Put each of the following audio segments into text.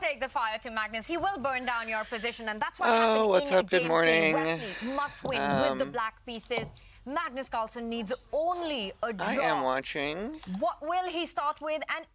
take the fire to Magnus. He will burn down your position, and that's what Oh, happened what's in up? Good game morning. two. Wesley must win with the black pieces. Magnus Carlsen needs only a draw. I am watching. What will he start with? And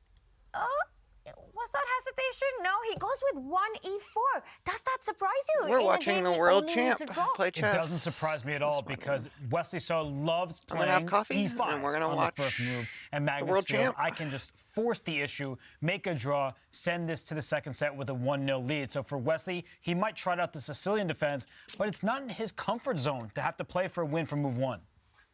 was that hesitation? No, he goes with 1e4. Does that surprise you? We're watching the world champ play chess. It doesn't surprise me at all because Wesley So loves playing have coffee, e5 and we're gonna on watch the first move. And Magnus world feels champ. I can just force the issue, make a draw, send this to the second set with a 1-0 lead. So for Wesley, he might try out the Sicilian defense, but it's not in his comfort zone to have to play for a win from move 1.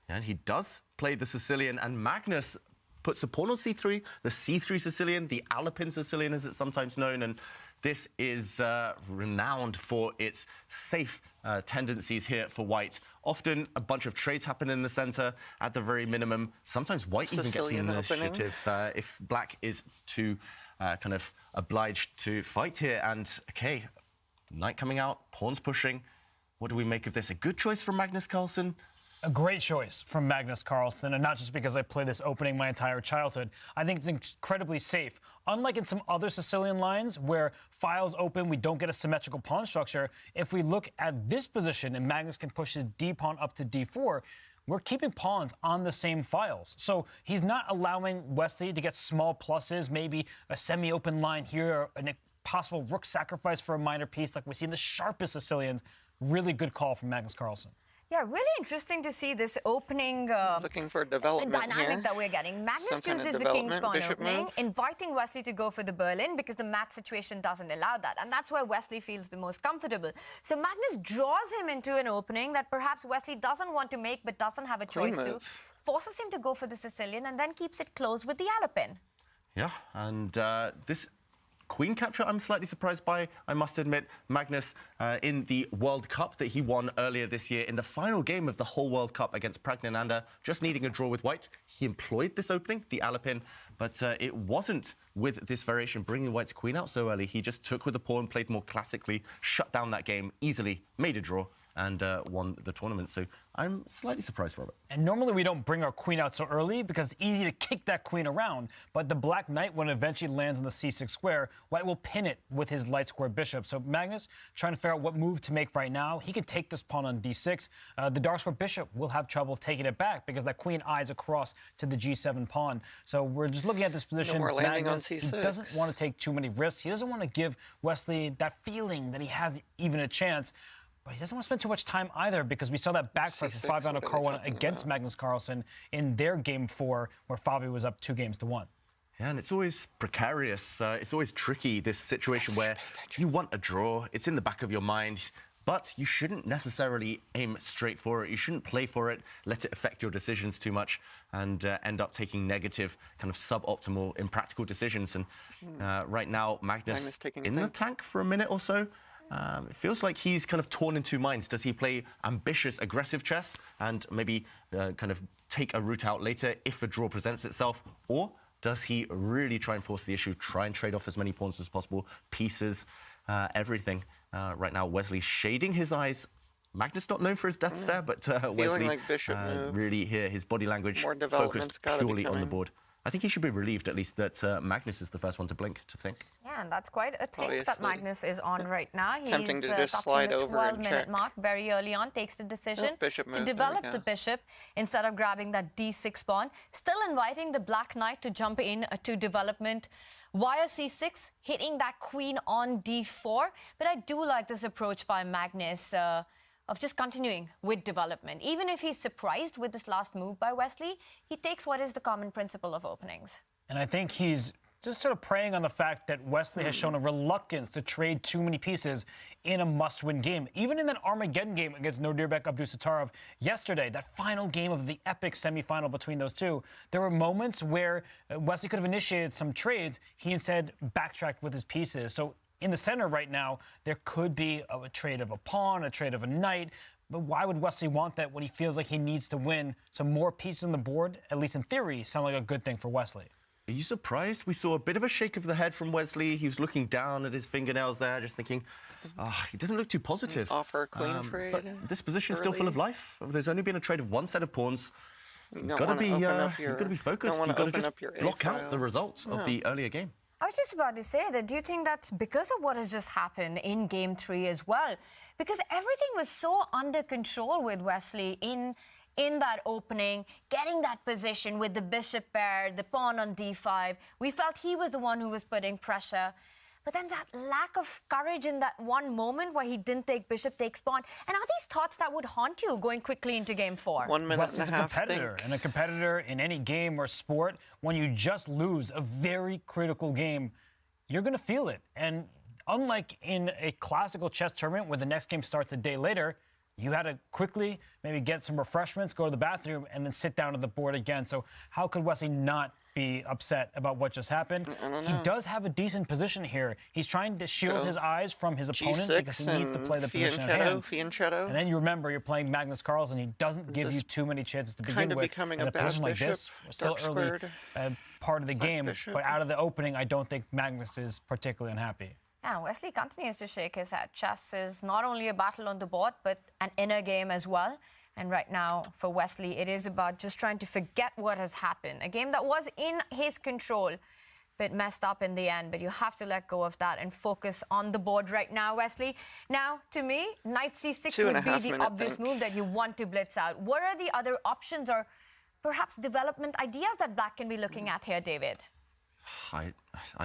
And he does play the Sicilian, and Magnus puts a pawn on c3, the c3 Sicilian, the Alpine Sicilian as it's sometimes known, and this is renowned for its safe tendencies here for white. Often a bunch of trades happen in the center at the very minimum. Sometimes white Sicilian even gets an initiative if black is too kind of obliged to fight here. And okay, knight coming out, pawns pushing. What do we make of this? A good choice from Magnus Carlsen? A great choice from Magnus Carlsen, and not just because I played this opening my entire childhood. I think it's incredibly safe. Unlike in some other Sicilian lines where files open, we don't get a symmetrical pawn structure, if we look at this position and Magnus can push his d pawn up to d4, we're keeping pawns on the same files. So he's not allowing Wesley to get small pluses, maybe a semi-open line here, or a possible rook sacrifice for a minor piece like we see in the sharpest Sicilians. Really good call from Magnus Carlsen. Yeah, really interesting to see this opening Looking for development dynamic here. that we're getting. Magnus Some kind of chooses the king's development, pawn bishop opening, move. inviting Wesley to go for the Berlin because the mat situation doesn't allow that. And that's where Wesley feels the most comfortable. So Magnus draws him into an opening that perhaps Wesley doesn't want to make but doesn't have a choice to. Forces him to go for the Sicilian and then keeps it close with the Alpine. Yeah, and this queen capture I'm slightly surprised by, I must admit. Magnus, in the World Cup that he won earlier this year, in the final game of the whole World Cup against Pragnananda, just needing a draw with white, he employed this opening, the Alpine, but it wasn't with this variation bringing white's queen out so early. He just took with the pawn, played more classically, shut down that game easily, made a draw, and won the tournament. So I'm slightly surprised, Robert. And normally we don't bring our queen out so early because it's easy to kick that queen around. But the black knight, when it eventually lands on the c6 square, white will pin it with his light square bishop. So Magnus trying to figure out what move to make right now. He could take this pawn on d6. The dark square bishop will have trouble taking it back because that queen eyes across to the g7 pawn. So we're just looking at this position. No more landing Magnus, on c6. He doesn't want to take too many risks. He doesn't want to give Wesley that feeling that he has even a chance. But he doesn't want to spend too much time either because we saw that backfight for Fabiano Caruana against Magnus Carlsen in their game 4 where Fabi was up 2-1. Yeah, and it's always precarious. It's always tricky, this situation where you want a draw. It's in the back of your mind, but you shouldn't necessarily aim straight for it. You shouldn't play for it, let it affect your decisions too much, and end up taking negative, kind of suboptimal, impractical decisions. And right now, Magnus in the tank for a minute or so. It feels like he's kind of torn in two minds. Does he play ambitious, aggressive chess and maybe kind of take a route out later if a draw presents itself? Or does he really try and force the issue, try and trade off as many pawns as possible, pieces, everything? Right now, Wesley shading his eyes. Magnus not known for his death stare, but Wesley like bishop move. really here, his body language focused purely on the board. I think he should be relieved, at least, that Magnus is the first one to blink, to think. Yeah, and that's quite a take that Magnus is on right now. He's Tempting to just slide over and 12-minute mark very early on, takes the decision to move, develop the bishop instead of grabbing that d6 pawn. Still inviting the black knight to jump in to development via c6, hitting that queen on d4. But I do like this approach by Magnus of just continuing with development. Even if he's surprised with this last move by Wesley, he takes what is the common principle of openings. And I think he's just sort of preying on the fact that Wesley has shown a reluctance to trade too many pieces in a must-win game. Even in that Armageddon game against Nodirbek Abdusattorov yesterday, that final game of the epic semifinal between those two, there were moments where Wesley could have initiated some trades. He instead backtracked with his pieces. So in the center right now, there could be a trade of a pawn, a trade of a knight. But why would Wesley want that when he feels like he needs to win? So more pieces on the board, at least in theory, sound like a good thing for Wesley. Are you surprised? We saw a bit of a shake of the head from Wesley. He was looking down at his fingernails there, just thinking, he doesn't look too positive. Offer a queen trade. But this position is still full of life. There's only been a trade of one set of pawns. You've got to be focused. You've got to just block out the results of the earlier game. I was just about to say that. Do you think that's because of what has just happened in Game 3 as well? Because everything was so under control with Wesley in that opening, getting that position with the bishop pair, the pawn on d5. We felt he was the one who was putting pressure. But then that lack of courage in that one moment where he didn't take bishop, takes pawn. And are these thoughts that would haunt you going quickly into Game 4? 1 minute Wesley's and a half. a competitor, and a competitor in any game or sport, when you just lose a very critical game, you're going to feel it. And unlike in a classical chess tournament where the next game starts a day later, you had to quickly maybe get some refreshments, go to the bathroom, and then sit down at the board again. So how could Wesley not be upset about what just happened? He does have a decent position here. He's trying to shield his eyes from his opponent because he needs to play the position at hand. Fianchetto. And then you remember you're playing Magnus Carlsen. He doesn't give you too many chances to begin with. Becoming in a a position bad like this, bishop, we're still dark early squared. part of the game. bishop. But out of the opening, I don't think Magnus is particularly unhappy. Yeah, Wesley continues to shake his head. Chess is not only a battle on the board, but an inner game as well. And right now, for Wesley, it is about just trying to forget what has happened. A game that was in his control, but messed up in the end. But you have to let go of that and focus on the board right now, Wesley. Now, to me, knight c6 would be the obvious move that you want to blitz out. What are the other options or perhaps development ideas that Black can be looking at here, David? I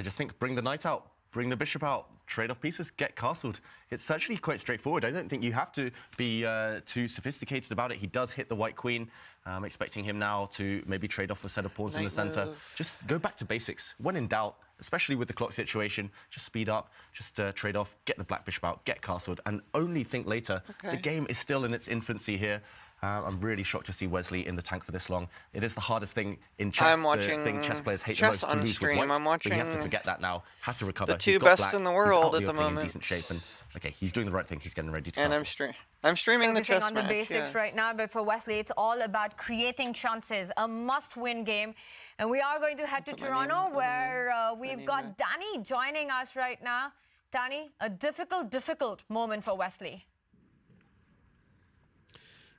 just think bring the knight out. Bring the bishop out, trade off pieces, get castled. It's actually quite straightforward. I don't think you have to be too sophisticated about it. He does hit the white queen. I'm expecting him now to maybe trade off a set of pawns in the center. Just go back to basics. When in doubt, especially with the clock situation, just speed up, just trade off, get the black bishop out, get castled, and only think later. The game is still in its infancy here. I'm really shocked to see Wesley in the tank for this long. It is the hardest thing in chess. I'm watching the thing chess players hate chess the most to on lose stream. with white. I'm watching but he has to forget that now. Has to recover. the two He's got best black. in the He's world out at the opening in moment. decent shape, and okay, he's doing the right thing. He's getting ready to And castle. I'm streaming the Focusing chess on the match, basics right now, but for Wesley, it's all about creating chances, a must-win game. And we are going to head to Toronto, where we've got Danny joining us right now. Danny, a difficult moment for Wesley.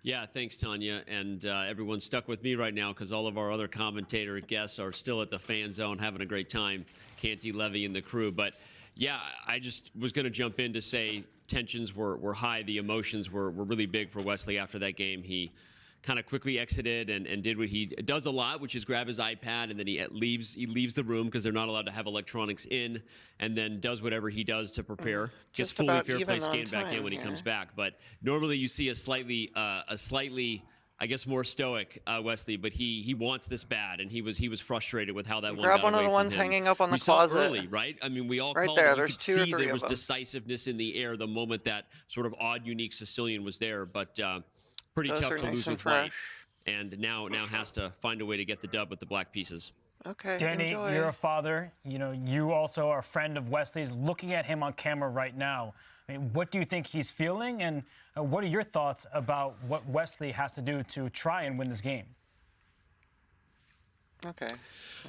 Yeah, thanks, Tanya. And everyone's stuck with me right now because all of our other commentator guests are still at the fan zone having a great time, Canty, Levy, and the crew. But yeah, I just was going to jump in to say tensions were high. The emotions were really big for Wesley after that game. He kind of quickly exited and did what he does a lot, which is grab his iPad, and then he leaves the room because they're not allowed to have electronics in, and then does whatever he does to prepare. Gets Just fully about fair play even on scanned back in time when he here. comes back. But normally you see a slightly, I guess, more stoic Wesley, but he wants this bad, and he was frustrated with how that one Grab got one of away the from ones him. hanging up on the We saw it closet. early, right? I mean, we all Right called there, it. You there's could 2 or see 3 there of was them. decisiveness in the air the moment that sort of odd, unique Sicilian was there, but pretty Those tough are to nice lose and with white. fresh. And now has to find a way to get the dub with the black pieces. Okay, Danny, enjoy. you're a father. You know, you also are a friend of Wesley's. Looking at him on camera right now, I mean, what do you think he's feeling, and what are your thoughts about what Wesley has to do to try and win this game? Okay.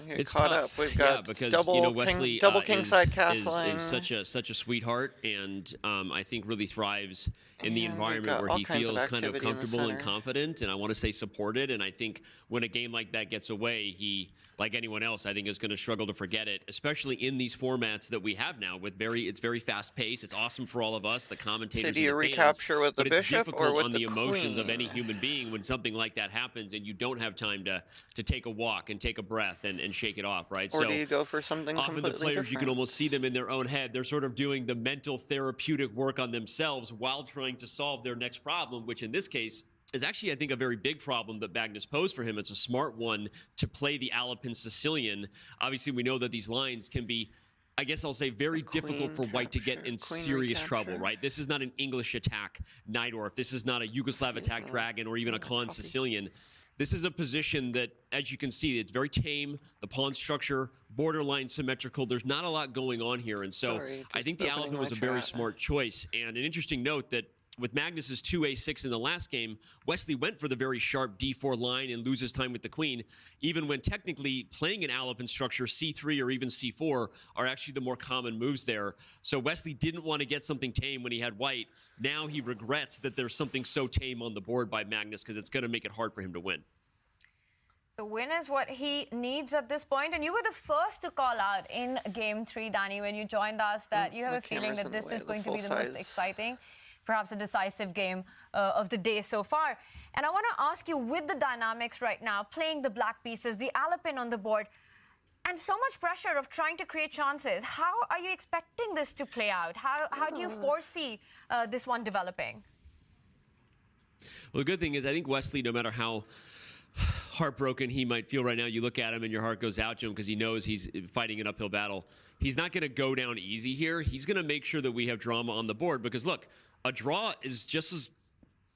Get It's caught tough. up. We've got because double Wesley double is kingside castling. is such a sweetheart, and I think really thrives in the And we've environment got where all he kinds of feels kind of activity in the comfortable and center. confident, and I want to say supported. And I think when a game like that gets away, he, like anyone else, I think is going to struggle to forget it, especially in these formats that we have now. It's very fast paced. It's awesome for all of us, the commentators. So do you and the fans, recapture with the but it's bishop or difficult with on the the emotions of queen? any human being when something like that happens, and you don't have time to take a walk and take a breath and shake it off, right? Or so do you go for something often the completely players, you can different? almost see them in their own head. They're sort of doing the mental therapeutic work on themselves while trying to solve their next problem, which in this case is actually, I think, a very big problem that Magnus posed for him. It's a smart one to play the Alpine Sicilian. Obviously, we know that these lines can be, I guess I'll say, very difficult for white to get in queen serious trouble, recapture. right? This is not an English attack Najdorf. This is not a Yugoslav attack Dragon or even a Khan Sicilian. This is a position that, as you can see, it's very tame. The pawn structure, borderline symmetrical. There's not a lot going on here. And so Sorry, I just think the opening Alpine my was a very chat. smart choice. And an interesting note that with Magnus's 2a6 in the last game, Wesley went for the very sharp d4 line and loses time with the queen, even when technically playing an Alpine structure, c3 or even c4 are actually the more common moves there. So Wesley didn't want to get something tame when he had white. Now he regrets that there's something so tame on the board by Magnus because it's going to make it hard for him to win. The win is what he needs at this point. And you were the first to call out in Game 3, Danny, when you joined us, that you have the a feeling camera's that in the this way is of the going to be the full most size. exciting, perhaps a decisive game of the day so far. And I want to ask you, with the dynamics right now, playing the black pieces, the Alapin on the board, and so much pressure of trying to create chances, how are you expecting this to play out? How do you foresee this one developing? Well, the good thing is I think Wesley, no matter how heartbroken he might feel right now, you look at him and your heart goes out to him because he knows he's fighting an uphill battle. He's not going to go down easy here. He's going to make sure that we have drama on the board because, look, a draw is just as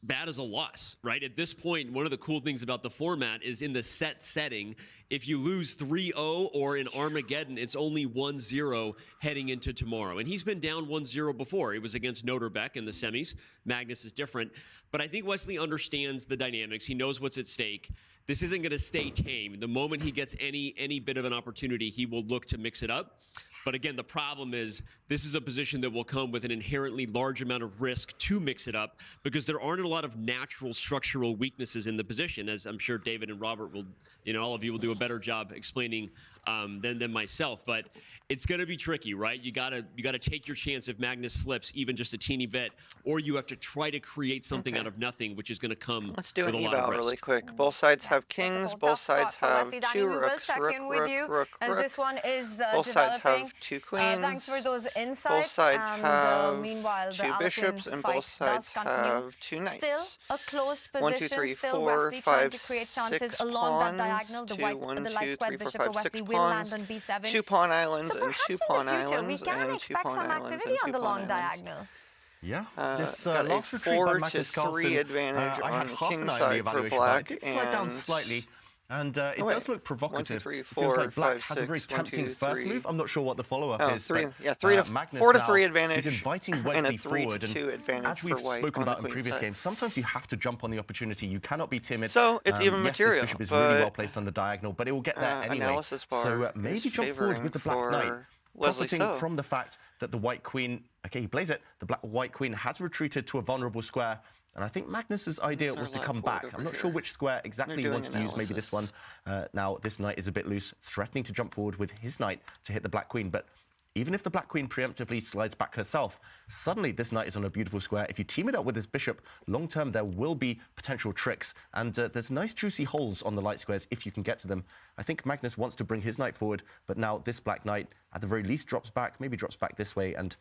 bad as a loss, right? At this point, one of the cool things about the format is in the set setting, if you lose 3-0 or in Armageddon, it's only 1-0 heading into tomorrow. And he's been down 1-0 before. It was against Noterbeck in the semis. Magnus is different. But I think Wesley understands the dynamics. He knows what's at stake. This isn't going to stay tame. The moment he gets any bit of an opportunity, he will look to mix it up. But again, the problem is this is a position that will come with an inherently large amount of risk to mix it up because there aren't a lot of natural structural weaknesses in the position, as I'm sure David and Robert will, all of you will do a better job explaining than myself. But it's going to be tricky, right? You gotta take your chance if Magnus slips even just a teeny bit, or you have to try to create something out of nothing, which is going to come Let's do with an a lot of eval risk. really quick. Both sides have kings. Both sides have two We will rooks. check in with you as this one is Both sides developing. have two queens. Thanks for those insights. Both sides and, have meanwhile, the two Alapin bishops, and fight both sides does continue. have two knights. Still a closed position. 1, 2, 3, Still 4, Wesley trying 5, to create chances 6 along that pawns. diagonal. The 1, light 2, square 3, 4, bishop 5, for Wesley 6 will land pawns. on B7. 2 pawn islands So and perhaps 2 in pawn the future we islands can and 2 expect pawn some islands activity and on 2 the long pawn islands. diagonal. Yeah, this Got a last retreat by 4 to Magnus 3 Carlsen, advantage I had on half king an eye on the side for evaluation, but black, it did slide down and slightly. And it wait, does look provocative. 1, 2, 3, It feels 4, like black 5, has a very 6, 1, tempting 2, first 3. move. I'm not sure what the follow-up Oh, is. 3, but, yeah, Magnus 4 to now 3 advantage He's inviting and a Wesley 3 to forward. 2 advantage as we've for white spoken on the about in queen previous side. games, sometimes you have to jump on the opportunity. You cannot be timid. So, it's even yes, material, this bishop is really but, well placed on the diagonal, but it will get there anyway. analysis bar So maybe is jump forward with the black favoring knight. for Wesley Profiting So. from the fact that the white queen, okay, he plays it, the white queen has retreated to a vulnerable square. And I think Magnus's idea There's our was to live come board back. over I'm not here. sure which square exactly he doing wants to use, maybe this one. analysis. Now, this knight is a bit loose, threatening to jump forward with his knight to hit the black queen. But even if the black queen preemptively slides back herself, suddenly this knight is on a beautiful square. If you team it up with this bishop, long term there will be potential tricks. And there's nice juicy holes on the light squares if you can get to them. I think Magnus wants to bring his knight forward, but now this black knight at the very least drops back, maybe drops back this way, and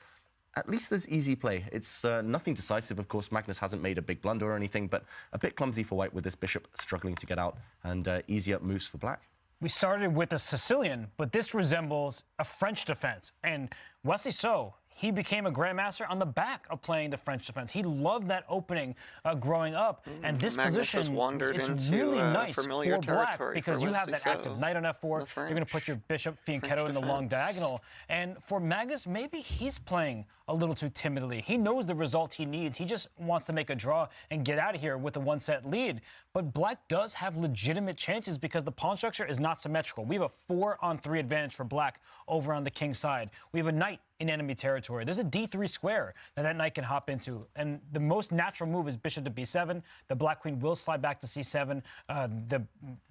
at least there's easy play. It's nothing decisive, of course. Magnus hasn't made a big blunder or anything, but a bit clumsy for white with this bishop struggling to get out, and easier moves for black. We started with a Sicilian, but this resembles a French defense. And Wesley So, he became a grandmaster on the back of playing the French defense. He loved that opening growing up. And this Magnus has position, wandered it's into, really nice familiar for black territory because for you have Wesley that So. active knight on F4. The You're going to put your bishop fianchetto in the long diagonal. And for Magnus, maybe he's playing a little too timidly. He knows the result he needs. He just wants to make a draw and get out of here with a one-set lead. But black does have legitimate chances because the pawn structure is not symmetrical. We have a 4-on-3 advantage for black over on the king side. We have a knight in enemy territory. There's a d3 square that knight can hop into. And the most natural move is bishop to b7. The black queen will slide back to c7.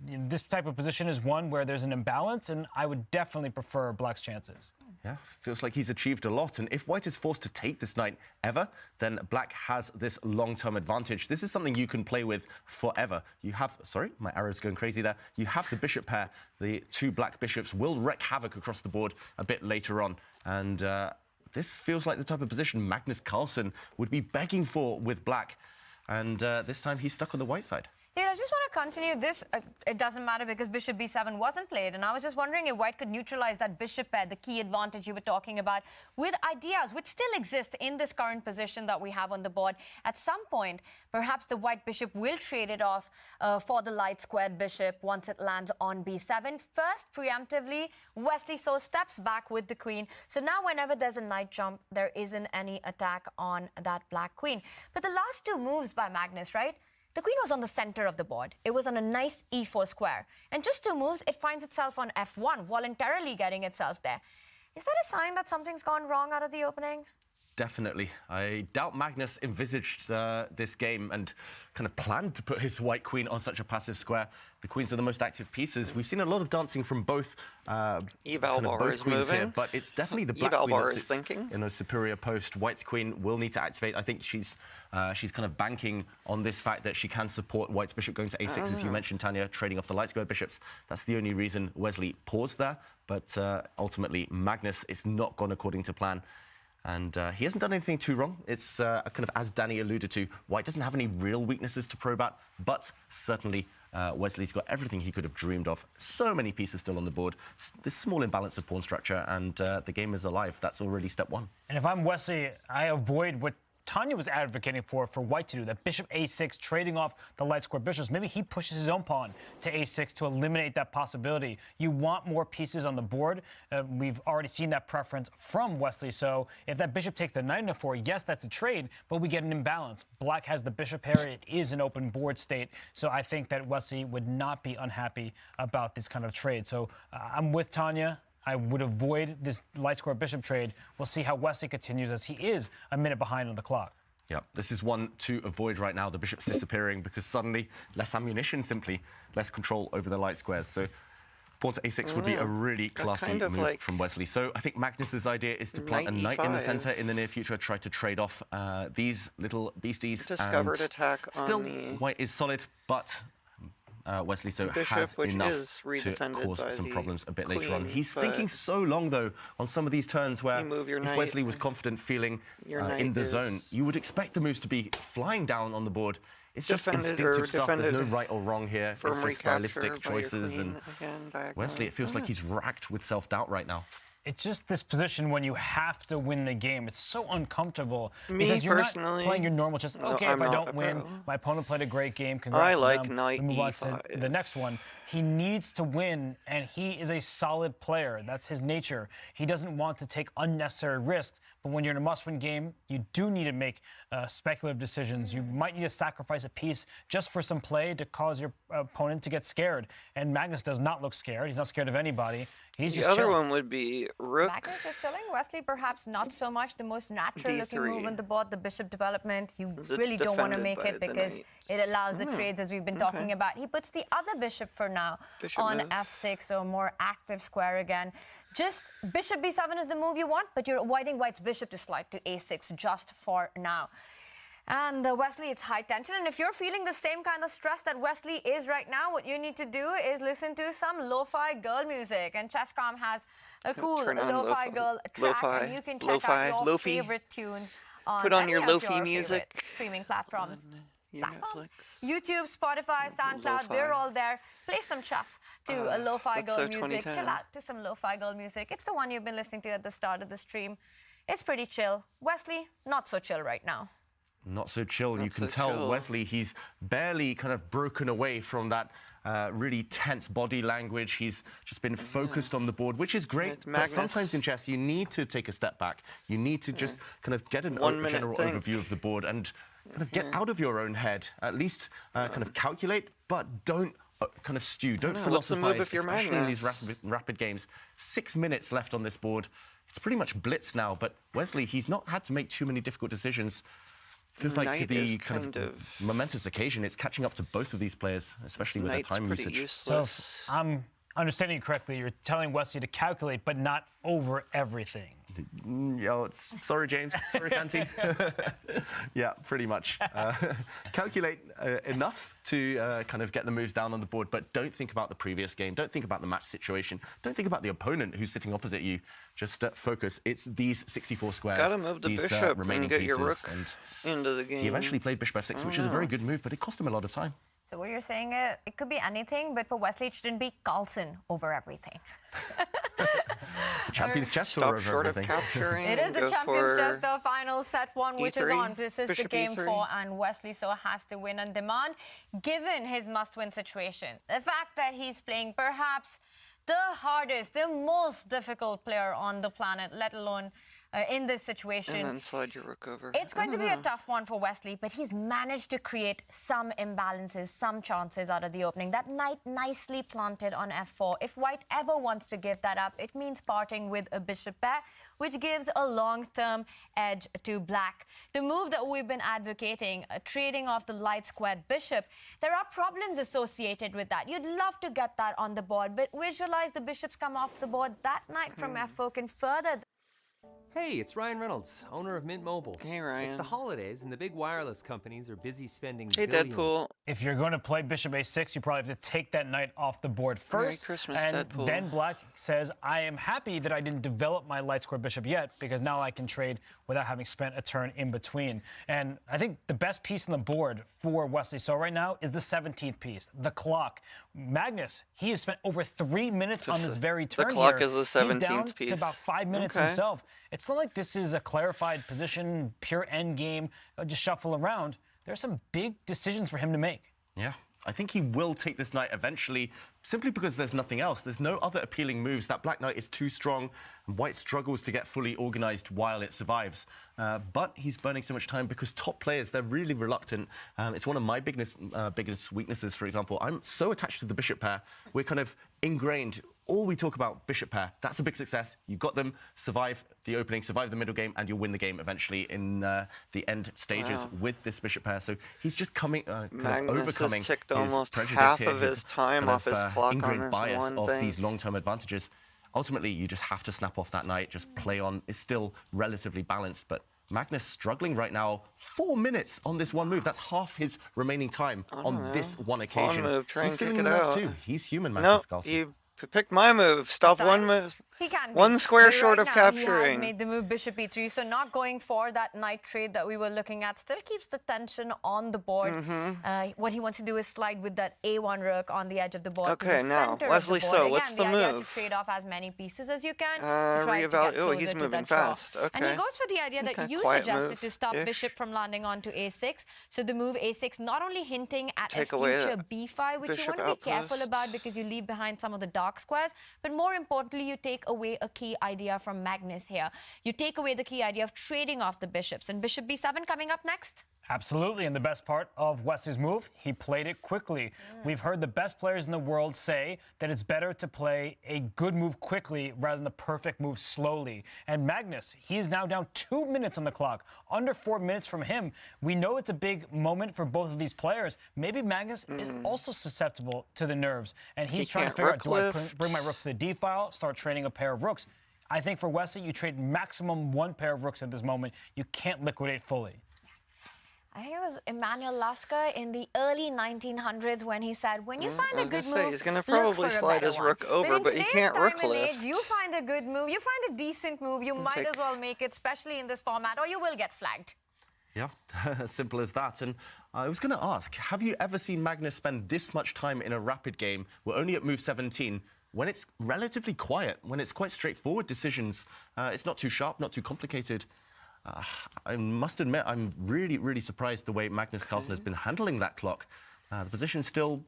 This type of position is one where there's an imbalance, and I would definitely prefer black's chances. Yeah, feels like he's achieved a lot. And if white is forced to take this knight ever, then black has this long-term advantage. This is something you can play with forever. You have, sorry, my arrow's going crazy there. You have the bishop pair. The two black bishops will wreak havoc across the board a bit later on. And this feels like the type of position Magnus Carlsen would be begging for with black. And this time he's stuck on the white side. Yeah, I just want to continue this. It doesn't matter because bishop b7 wasn't played. And I was just wondering if white could neutralize that bishop pair, the key advantage you were talking about, with ideas which still exist in this current position that we have on the board. At some point, perhaps the white bishop will trade it off for the light squared bishop once it lands on b7. First, preemptively, Wesley So steps back with the queen. So now whenever there's a knight jump, there isn't any attack on that black queen. But the last two moves by Magnus, right? The queen was on the center of the board. It was on a nice e4 square. And just two moves, it finds itself on f1, voluntarily getting itself there. Is that a sign that something's gone wrong out of the opening? Definitely. I doubt Magnus envisaged this game and kind of planned to put his white queen on such a passive square. The queens are the most active pieces. We've seen a lot of dancing from both Eval is queens moving. here, but it's definitely the black Eval queen bar that is sits thinking. in a superior post. White's queen will need to activate. I think she's kind of banking on this fact that she can support White's bishop going to a6, as you mentioned, Tanya, trading off the light square bishops. That's the only reason Wesley paused there. But ultimately, Magnus, it's not gone according to plan. And he hasn't done anything too wrong. It's kind of, as Danny alluded to, White doesn't have any real weaknesses to probe at, but certainly Wesley's got everything he could have dreamed of. So many pieces still on the board. This small imbalance of pawn structure, and the game is alive. That's already step one. And if I'm Wesley, I avoid what Tanya was advocating for White to do, that bishop a6, trading off the light square bishops. Maybe he pushes his own pawn to a6 to eliminate that possibility. You want more pieces on the board. We've already seen that preference from Wesley. So if that bishop takes the knight into 4, yes, that's a trade, but we get an imbalance. Black has the bishop pair. It is an open board state. So I think that Wesley would not be unhappy about this kind of trade. So I'm with Tanya. I would avoid this light square bishop trade. We'll see how Wesley continues, as he is a minute behind on the clock. Yeah, this is one to avoid right now. The bishop's disappearing because suddenly less ammunition, simply less control over the light squares. So pawn to a6 would be a really classy move from Wesley. So I think Magnus's idea is to plant a knight in the center in the near future, try to trade off these little beasties. Discovered attack on still, the White is solid, but Wesley bishop, has which enough is to redefended cause by some the problems a bit queen, later on. He's but thinking so long, though, on some of these turns where you move your if knight, Wesley was confident feeling in the zone, you would expect the moves to be flying down on the board. It's just instinctive stuff. There's no right or wrong here. It's just stylistic choices. And Wesley, it feels like he's racked with self-doubt right now. It's just this position when you have to win the game. It's so uncomfortable. Me because you're personally, not playing your normal chess. Okay, if I don't win, my opponent played a great game. Congrats I like to them. knight We move on e5. to the next one. He needs to win, and he is a solid player. That's his nature. He doesn't want to take unnecessary risks. But when you're in a must-win game, you do need to make speculative decisions. You might need to sacrifice a piece just for some play to cause your opponent to get scared. And Magnus does not look scared. He's not scared of anybody. He's just the other chilling. one would be rook. Magnus is chilling. Wesley, perhaps not so much. The most natural-looking D3. move on the board, the bishop development. You It's really don't want to defended make by it the because knight. it allows the trades, as we've been talking about. He puts the other bishop for now Bishop on move. f6, so a more active square again. Just bishop b7 is the move you want, but you're avoiding White's bishop to slide to a6 just for now. And Wesley, it's high tension. And if you're feeling the same kind of stress that Wesley is right now, what you need to do is listen to some lo-fi girl music. And Chess.com has a cool Turn on lo-fi girl track, lo-fi, and you can check out your lo-fi. favorite tunes on Put on any your of lo-fi favorite music streaming platforms. Your Platforms. Netflix. YouTube, Spotify, SoundCloud, Lo-fi. they're all there. Play some chess to a lo-fi that's girl so music. 2010. Chill out to some lo-fi girl music. It's the one you've been listening to at the start of the stream. It's pretty chill. Wesley, not so chill right now. Not so chill. You can so tell chill. Wesley, he's barely kind of broken away from that really tense body language. He's just been focused on the board, which is great. It's But Magnus. sometimes in chess, you need to take a step back. You need to just kind of get an 1 minute general think. overview of the board and kind of get out of your own head. At least kind of calculate, but don't kind of stew. Don't what's the philosophize, move if you're especially in these Magnus? rapid games. 6 minutes left on this board. It's pretty much blitz now, but Wesley, he's not had to make too many difficult decisions. Feels like Knight the is kind kind of of- momentous occasion. It's catching up to both of these players, especially with their Knight's time pretty usage. So useless. if I'm understanding you correctly, you're telling Wesley to calculate, but not over everything. Sorry, James. Sorry, Canty. Yeah, pretty much. Calculate enough to kind of get the moves down on the board, but don't think about the previous game. Don't think about the match situation. Don't think about the opponent who's sitting opposite you. Just focus. It's these 64 squares. Gotta move the these, bishop remaining and get pieces. your rook And into the game. he eventually played bishop f6, which is a very good move, but it cost him a lot of time. So what you're saying is it could be anything, but for Wesley, it shouldn't be Carlsen over everything. The Champions Chess Tour Stop over short everything. of capturing. It is and the go Champions for Chess Tour final set 1, which is E3, on. This is the bishop game E3. 4, and Wesley so has to win on demand, given his must-win situation. The fact that he's playing perhaps the hardest, the most difficult player on the planet, let alone in this situation. And then slide your rook over. It's going to be a tough one for Wesley, but he's managed to create some imbalances, some chances out of the opening. That knight nicely planted on f4. If white ever wants to give that up, it means parting with a bishop pair, which gives a long-term edge to black. The move that we've been advocating, trading off the light squared bishop, there are problems associated with that. You'd love to get that on the board, but visualize the bishops come off the board. That knight from f4 can further. Hey, it's Ryan Reynolds, owner of Mint Mobile. Hey, Ryan. It's the holidays, and the big wireless companies are busy spending Hey, billions. Deadpool. If you're going to play bishop a6, you probably have to take that knight off the board first. Merry Christmas, and Deadpool. then Black says, I am happy that I didn't develop my light square bishop yet, because now I can trade without having spent a turn in between. And I think the best piece on the board for Wesley So right now is the 17th piece, the clock. Magnus, he has spent over 3 minutes on this very turn. The clock here. is the He's 17th down piece. to about 5 minutes Okay. himself. It's not like this is a clarified position, pure end game, just shuffle around. There's some big decisions for him to make. Yeah, I think he will take this knight eventually, simply because there's nothing else. There's no other appealing moves. That black knight is too strong, and white struggles to get fully organized while it survives. But he's burning so much time because top players, they're really reluctant. It's one of my biggest weaknesses, for example. I'm so attached to the bishop pair. We're kind of ingrained. All we talk about bishop pair. That's a big success. You got them, survive the opening, survive the middle game, and you'll win the game eventually in the end stages with this bishop pair. So he's just coming, kind of Magnus overcoming has ticked his almost prejudice half here, of his time kind off his clock on ingrained this bias one of thing. these long-term advantages. Ultimately, you just have to snap off that knight, just play on. It's still relatively balanced, but Magnus struggling right now. 4 minutes on this one move. That's half his remaining time on this one occasion. move, try He's and kick feeling it the nerves out. too. He's human, No, Magnus Carlsen. you picked my move. Stop one Times. move. He can be. One square But short right of now, He capturing. has made the move bishop e3, so not going for that knight trade that we were looking at still keeps the tension on the board. What he wants to do is slide with that a1 rook on the edge of the board. to Okay, the now, center of Wesley the board. So, Again, what's the idea is move? to trade off as many pieces as you can. Uh, try to get reevaluate- oh, closer he's to moving that draw. fast. And he Okay. goes for the idea that Okay, you quiet suggested to stop move-ish. bishop from landing onto a6. So the move a6 not only hinting at Take a away future that b5, which you bishop want to be careful outpost. about because you leave behind some of the dark squares, but more importantly, you take away a key idea from Magnus here. You take away the key idea of trading off the bishops. And bishop b7 coming up next. Absolutely, and the best part of Wesley's move, he played it quickly. We've heard the best players in the world say that it's better to play a good move quickly rather than the perfect move slowly. And Magnus, he is now down 2 minutes on the clock, under 4 minutes from him. We know it's a big moment for both of these players. Maybe Magnus is also susceptible to the nerves, and he's trying to can't figure out, rook do I lift. bring my rook to the d file, start trading a pair of rooks? I think for Wesley, you trade maximum one pair of rooks at this moment. You can't liquidate fully. I think it was Emmanuel Lasker in the early 1900s when he said, when you find a was good gonna say, move, he's gonna look probably for a slide better his one. rook over, in but he today's can't time rook and lift. age, you find a good move, you find a decent move, you might take- as well make it, especially in this format, or you will get flagged. Yeah, simple as that. And I was going to ask, have you ever seen Magnus spend this much time in a rapid game? We're only at move 17, when it's relatively quiet, when it's quite straightforward decisions. It's not too sharp, not too complicated. I must admit, I'm really, really surprised the way Magnus Carlsen has been handling that clock. The position's still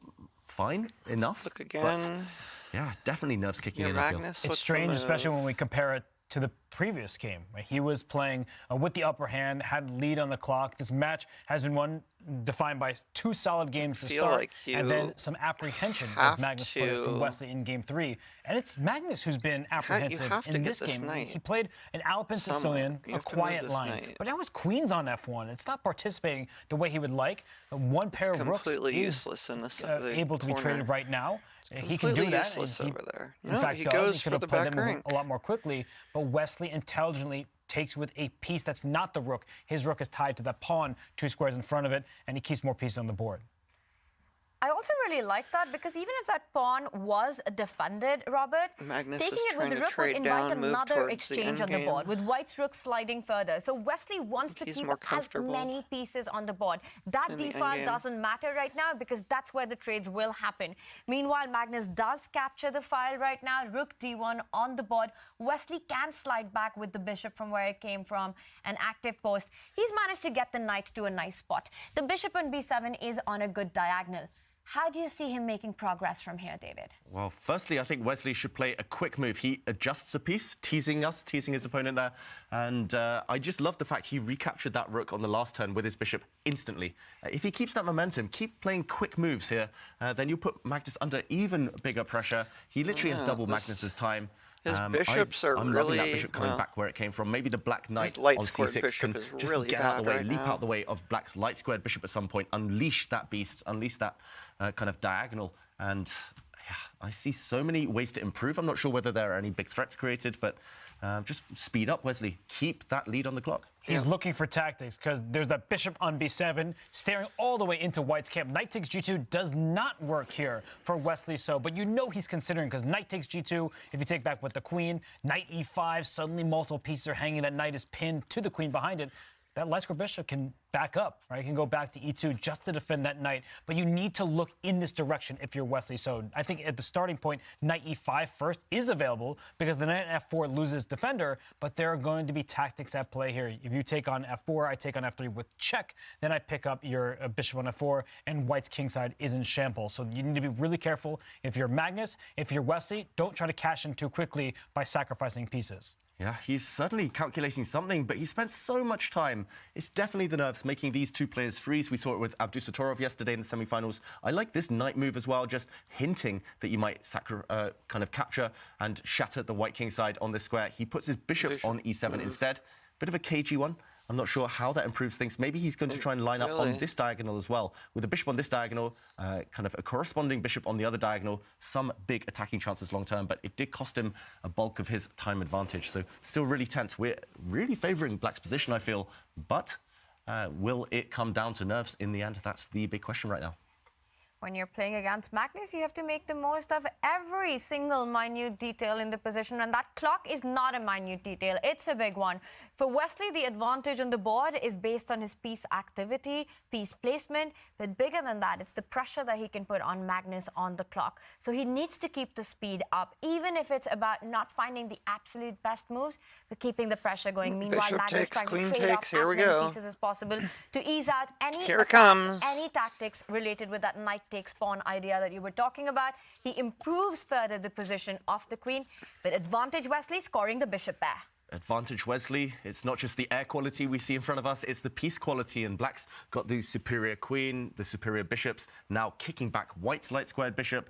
fine enough. Look but again. yeah, definitely nerves kicking Your in. I feel. Magnus. It's what's the strange, move? especially when we compare it to the previous game. Right? He was playing with the upper hand, had lead on the clock. This match has been one defined by 2 solid games to feel start, like you and then some apprehension as have Magnus played it from to- Wesley in Game 3. And it's Magnus who's been apprehensive have to in get this this game. knight He played an Alpin somewhere. Sicilian, You a have to move quiet this line. knight. But now his queen's on F1. It's not participating the way he would like. One pair of rooks Completely is useless in this the able to be corner. traded right now. He can do completely that. useless and over there. In No, fact, he does. goes He for could have the played back that move rank. a lot more quickly. But Wesley intelligently takes with a piece that's not the rook. His rook is tied to the pawn 2 squares in front of it, and he keeps more pieces on the board. I also really like that because even if that pawn was defended, Robert, Magnus taking is it with trying the to rook would trade invite down, move another towards the exchange on the endgame. board, with white's rook sliding further. So Wesley wants to He's keep more as comfortable many pieces on the board. That in the d-file endgame. doesn't matter right now because that's where the trades will happen. Meanwhile, Magnus does capture the file right now. Rook d1 on the board. Wesley can slide back with the bishop from where it came from, an active post. He's managed to get the knight to a nice spot. The bishop on b7 is on a good diagonal. How do you see him making progress from here, David? Well, firstly, I think Wesley should play a quick move. He adjusts a piece, teasing his opponent there. And I just love the fact he recaptured that rook on the last turn with his bishop instantly. If he keeps that momentum, keep playing quick moves here, then you'll put Magnus under even bigger pressure. He literally has double Magnus's time. His bishops are I'm really... loving that bishop coming back where it came from. Maybe the black knight light on squared c6 bishop can is just really get out of the way, bad leap right out the way of black's light squared bishop at some point, unleash that beast, unleash that kind of diagonal. And yeah, I see so many ways to improve. I'm not sure whether there are any big threats created, but just speed up, Wesley. Keep that lead on the clock. He's looking for tactics because there's that bishop on b7 staring all the way into white's camp. Knight takes g2 does not work here for Wesley So, but you know he's considering because knight takes g2, if you take back with the queen, knight e5, suddenly multiple pieces are hanging, that knight is pinned to the queen behind it. That light square bishop can back up, right? It can go back to e2 just to defend that knight. But you need to look in this direction if you're Wesley So. I think at the starting point, knight e5 first is available because the knight f4 loses defender, but there are going to be tactics at play here. If you take on f4, I take on f3 with check, then I pick up your bishop on f4, and white's kingside is in shambles. So you need to be really careful. If you're Magnus, if you're Wesley, don't try to cash in too quickly by sacrificing pieces. Yeah, he's certainly calculating something, but he spent so much time. It's definitely the nerves making these two players freeze. We saw it with Abdusatorov yesterday in the semifinals. I like this knight move as well, just hinting that you might kind of capture and shatter the white king side on this square. He puts his bishop on e7 instead. Bit of a cagey one. I'm not sure how that improves things. Maybe he's going to try and line up on this diagonal as well. With a bishop on this diagonal, kind of a corresponding bishop on the other diagonal, some big attacking chances long term, but it did cost him a bulk of his time advantage. So still really tense. We're really favouring black's position, I feel, but will it come down to nerves in the end? That's the big question right now. When you're playing against Magnus, you have to make the most of every single minute detail in the position, and that clock is not a minute detail. It's a big one. For Wesley, the advantage on the board is based on his piece activity, piece placement, but bigger than that, it's the pressure that he can put on Magnus on the clock. So he needs to keep the speed up, even if it's about not finding the absolute best moves, but keeping the pressure going. Meanwhile, Bishop Magnus takes, trying queen to trade takes. off Here as we many go. pieces as possible to ease out any Here it attacks, comes. any tactics related with that knight takes pawn idea that you were talking about. He improves further the position of the queen, but advantage Wesley scoring the bishop pair. Advantage Wesley. It's not just the air quality we see in front of us, it's the piece quality, and black's got the superior queen, the superior bishops, now kicking back white's light squared bishop.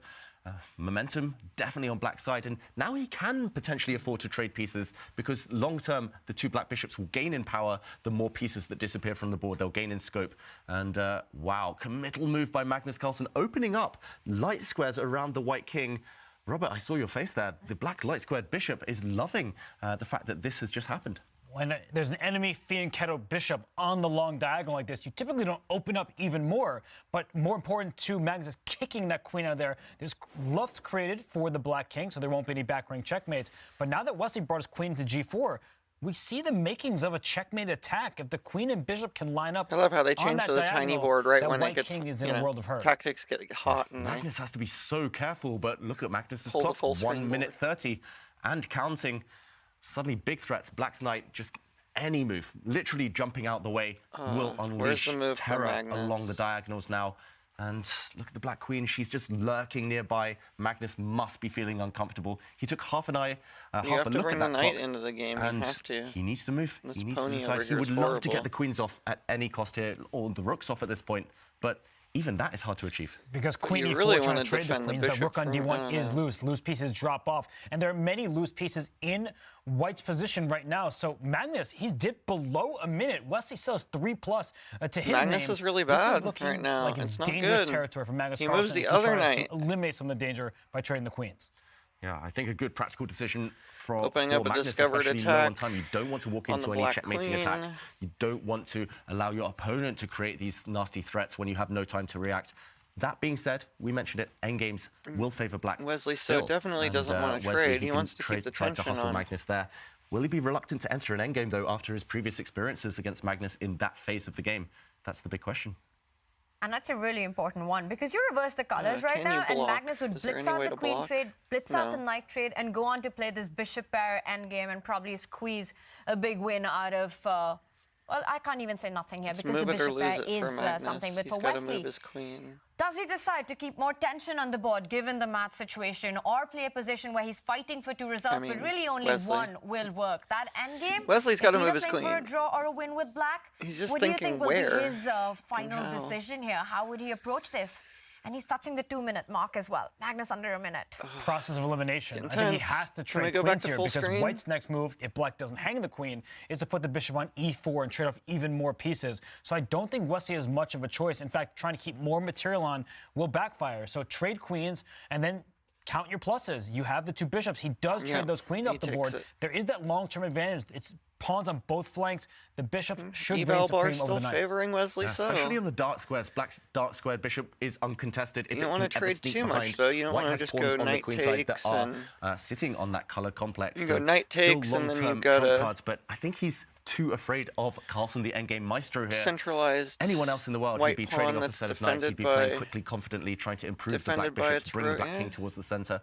Momentum definitely on black's side, and now he can potentially afford to trade pieces because long term the two black bishops will gain in power the more pieces that disappear from the board. They'll gain in scope. And wow, committal move by Magnus Carlsen, opening up light squares around the white king. Robert, I saw your face there. The black light squared bishop is loving the fact that this has just happened. When there's an enemy fianchetto bishop on the long diagonal like this, you typically don't open up even more. But more important to Magnus is kicking that queen out of there. There's luft created for the black king, so there won't be any back ring checkmates. But now that Wesley brought his queen to g4, we see the makings of a checkmate attack. If the queen and bishop can line up, I love how they change to the tiny board right when it gets, king is in a world of hurt. Tactics get hot. And Magnus has to be so careful, but look at Magnus's Hold the clock, full 1 screen minute 30 and counting. Suddenly big threats. Black's knight, just any move, literally jumping out the way, will unleash the move for terror Magnus? along the diagonals now. And look at the black queen, she's just lurking nearby. Magnus must be feeling uncomfortable. He took half an eye, half You have a to look bring at the that knight clock, into the game. You and have to. he needs to move. This He needs to pony decide. over He here would is love to get horrible. the queens off at any cost here, or the rooks off at this point, but even that is hard to achieve. Because queen you e4 really trying wanna to trade the defend the queens, that bishop rook on from- d1 is loose. Loose pieces drop off. And there are many loose pieces in white's position right now. So Magnus, he's dipped below a minute. Wesley still has 3+ to his Magnus name. is really This bad looking right now. like It's not dangerous good. territory for Magnus He moves Carlsen. the other tries knight. to eliminate some of the danger by trading the queens. Yeah, I think a good practical decision for Opening up a Magnus, discovered especially low on attack time. You don't want to walk on into the any black checkmating queen. attacks. You don't want to allow your opponent to create these nasty threats when you have no time to react. That being said, we mentioned it, endgames will favour black. Wesley still. So definitely And, doesn't want to Wesley, trade. He can wants to keep the try to tension hustle on. Magnus there. Will he be reluctant to enter an endgame, though, after his previous experiences against Magnus in that phase of the game? That's the big question. And that's a really important one because you reverse the colors right can now, you and block? Magnus would Is there blitz any out way the to queen block? trade, blitz out the No. knight trade, and go on to play this bishop pair endgame and probably squeeze a big win out of Well, I can't even say nothing here because the Move it or bishop lose pair it is for Magnus. something. But He's for got to Wesley, move his queen. does he decide to keep more tension on the board given the mat situation, or play a position where he's fighting for 2 results, but really only Wesley. one will work? That endgame, Wesley's got to move his either playing for a queen. draw or a win with black. He's just what do you thinking think will where be his final and how. decision here? How would he approach this? And he's touching the 2-minute mark as well. Magnus under a minute. Process of elimination. Intense. I think he has to Can we trade go back queens to here full because screen? White's next move, if Black doesn't hang the queen, is to put the bishop on e4 and trade off even more pieces. So I don't think Wesley has much of a choice. In fact, trying to keep more material on will backfire. So trade queens and then count your pluses. You have the 2 bishops. He does trade those queens off the board. There is that long-term advantage. It's pawns on both flanks. The bishop should reign Eval bar supreme over still the knights. favoring Wesley, so. Especially on the dark squares. Black's dark squared bishop is uncontested. You don't want to trade too much, though. You don't want to just go knight takes that are sitting on that color complex. You go knight takes, and then you've got cards, but I think he's too afraid of Carlsen, the endgame maestro here. centralized. Anyone else in the world white who'd be trading pawn off a that's set of knights, he'd be defended playing by- quickly, confidently, trying to improve the defended black by bishops, its bring the root, black yeah. king towards the center.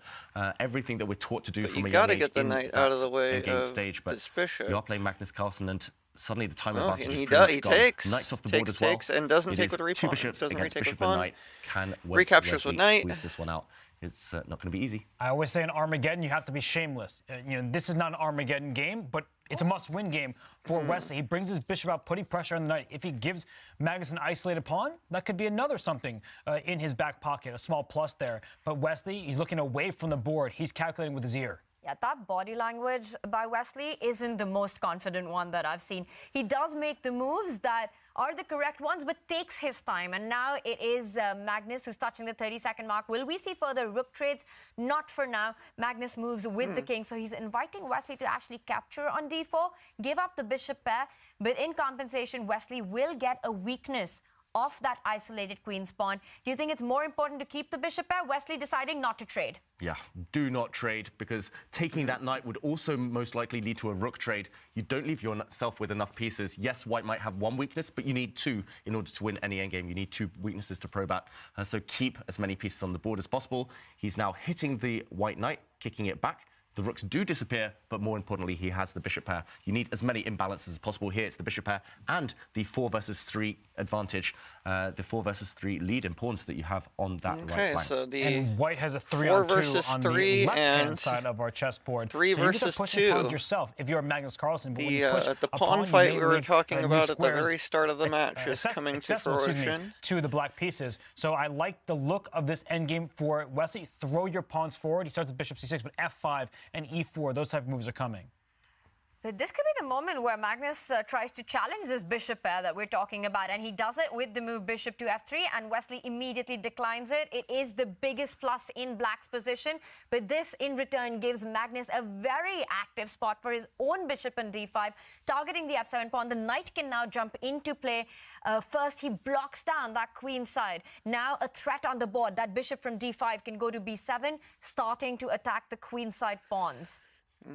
Everything that we're taught to do from you a young gotta age get the in knight that out of the way endgame of stage, but this bishop. you are playing Magnus Carlsen, and suddenly the time Oh, advantage and is he pretty does- much he gone. takes, Knights off the board takes, as well. takes, and doesn't It take is with a 2 repawn. bishops Doesn't against retake with bishop and pawn. knight. Can Recaptures with Wesley knight. squeeze this one out? It's not going to be easy. I always say in Armageddon, you have to be shameless. This is not an Armageddon game, but it's a must-win game for Wesley. He brings his bishop out, putting pressure on the knight. If he gives Magnus an isolated pawn, that could be another something in his back pocket, a small plus there. But Wesley, he's looking away from the board. He's calculating with his ear. Yeah, that body language by Wesley isn't the most confident one that I've seen. He does make the moves that are the correct ones, but takes his time. And now it is Magnus who's touching the 30-second mark. Will we see further rook trades? Not for now. Magnus moves with the king, so he's inviting Wesley to actually capture on d4, give up the bishop pair, but in compensation, Wesley will get a weakness off that isolated queen's pawn. Do you think it's more important to keep the bishop pair? Wesley deciding not to trade. Yeah, do not trade, because taking that knight would also most likely lead to a rook trade. You don't leave yourself with enough pieces. Yes, White might have 1 weakness, but you need 2 in order to win any endgame. You need 2 weaknesses to probe at. So keep as many pieces on the board as possible. He's now hitting the white knight, kicking it back. The rooks do disappear, but more importantly, he has the bishop pair. You need as many imbalances as possible. Here it's the bishop pair and the 4 versus 3 advantage, the 4 versus 3 lead in pawns that you have on that right Okay, flank. so the And White has a 3 4 on 2 versus on 3 the left-hand and side of our chessboard. 3 so you versus get to push the pawns 2. yourself if you're Magnus Carlsen. But when you push the a pawn you fight may we were leave, talking new about at the squares, very start of the match is coming to accessible, fruition. to the black pieces. So I like the look of this endgame for Wesley. Throw your pawns forward. He starts with bishop c6, but f5 and e4, those type of moves are coming. But this could be the moment where Magnus tries to challenge this bishop pair that we're talking about, and he does it with the move bishop to f3, and Wesley immediately declines it. It is the biggest plus in Black's position, but this in return gives Magnus a very active spot for his own bishop on d5, targeting the f7 pawn. The knight can now jump into play. First, he blocks down that queen side. Now a threat on the board. That bishop from d5 can go to b7, starting to attack the queen side pawns.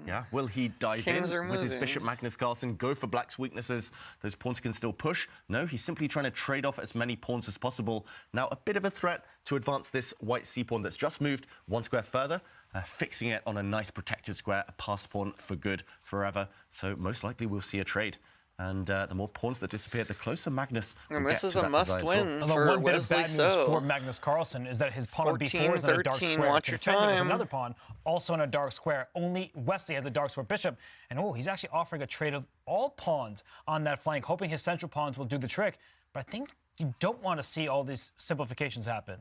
Yeah, will he dive Kings in are with his moving. bishop Magnus Carlsen, go for Black's weaknesses? Those pawns can still push. No, he's simply trying to trade off as many pawns as possible. Now, a bit of a threat to advance this white c-pawn that's just moved 1 square further, fixing it on a nice protected square, a pass pawn for good forever. So most likely we'll see a trade. And the more pawns that disappear, the closer Magnus will And get this is to a that desired must-win Although for one bit of Wesley bad news So. for Magnus Carlsen is that his pawn on b4 is 14, on a dark 13, square. watch To your defend it with time. another pawn, also on a dark square. Only Wesley has a dark square bishop. And he's actually offering a trade of all pawns on that flank, hoping his central pawns will do the trick. But I think you don't want to see all these simplifications happen.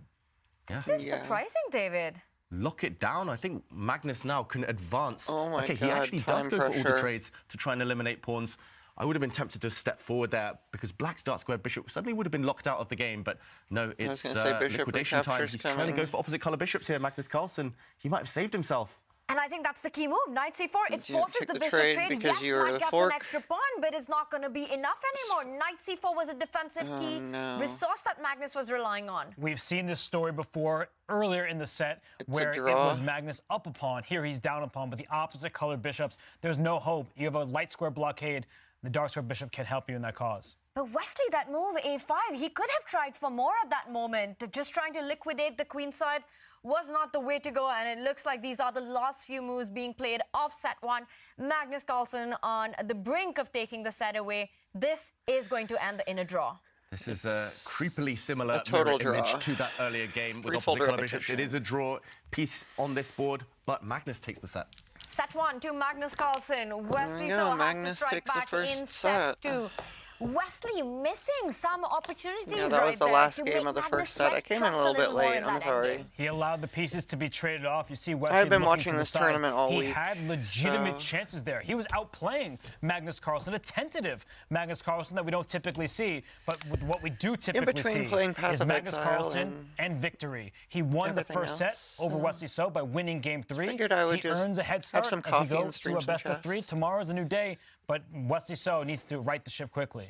This is surprising, David. Lock it down. I think Magnus now can advance. Oh my okay, he God, actually does time go for all the pressure. trades to try and eliminate pawns. I would have been tempted to step forward there because Black's dark square bishop suddenly would have been locked out of the game, but no, it's gonna say bishop liquidation time. recapture's He's trying to coming. go for opposite color bishops here, Magnus Carlsen. He might have saved himself. And I think that's the key move. Knight c4, it You forces took the the bishop trade trade. because Yes, you were Black a gets fork. an extra pawn, but it's not going to be enough anymore. Knight c4 was a defensive key no. resource that Magnus was relying on. We've seen this story before earlier in the set where it draw. was Magnus up a pawn. Here he's down a pawn, but the opposite colored bishops. There's no hope. You have a light square blockade. The dark square bishop can help you in that cause. But Wesley, that move, a5, he could have tried for more at that moment. Just trying to liquidate the queen side was not the way to go, and it looks like these are the last few moves being played off set one. Magnus Carlsen on the brink of taking the set away. This is going to end in a draw. This is a creepily similar total mirror image draw. to that earlier game with Threefold opposite color bishops. repetition. It is a draw piece on this board, but Magnus takes the set. Set one to Magnus Carlsen. Wesley Yeah, so has to Magnus strike takes the back first in set. set two. Wesley missing some opportunities Yeah, that was right the there last to game make of the Magnus first set. I sweat came in just a little bit more in late. I'm that sorry. endgame. He allowed the pieces to be traded off. You see Wesley I've been looking watching to the this side. tournament all he week, had legitimate so- chances there. He was outplaying Magnus Carlsen, a tentative Magnus Carlsen that we don't typically see. But with what we do typically between see playing Path is of Magnus Exile Carlsen and victory. He won the everything first set else, over Wesley So by winning game three. Figured I would he just earns a head have start some as we coffee go and stream to a some best of three. chess. Tomorrow's a new day, but Wesley So needs to right the ship quickly.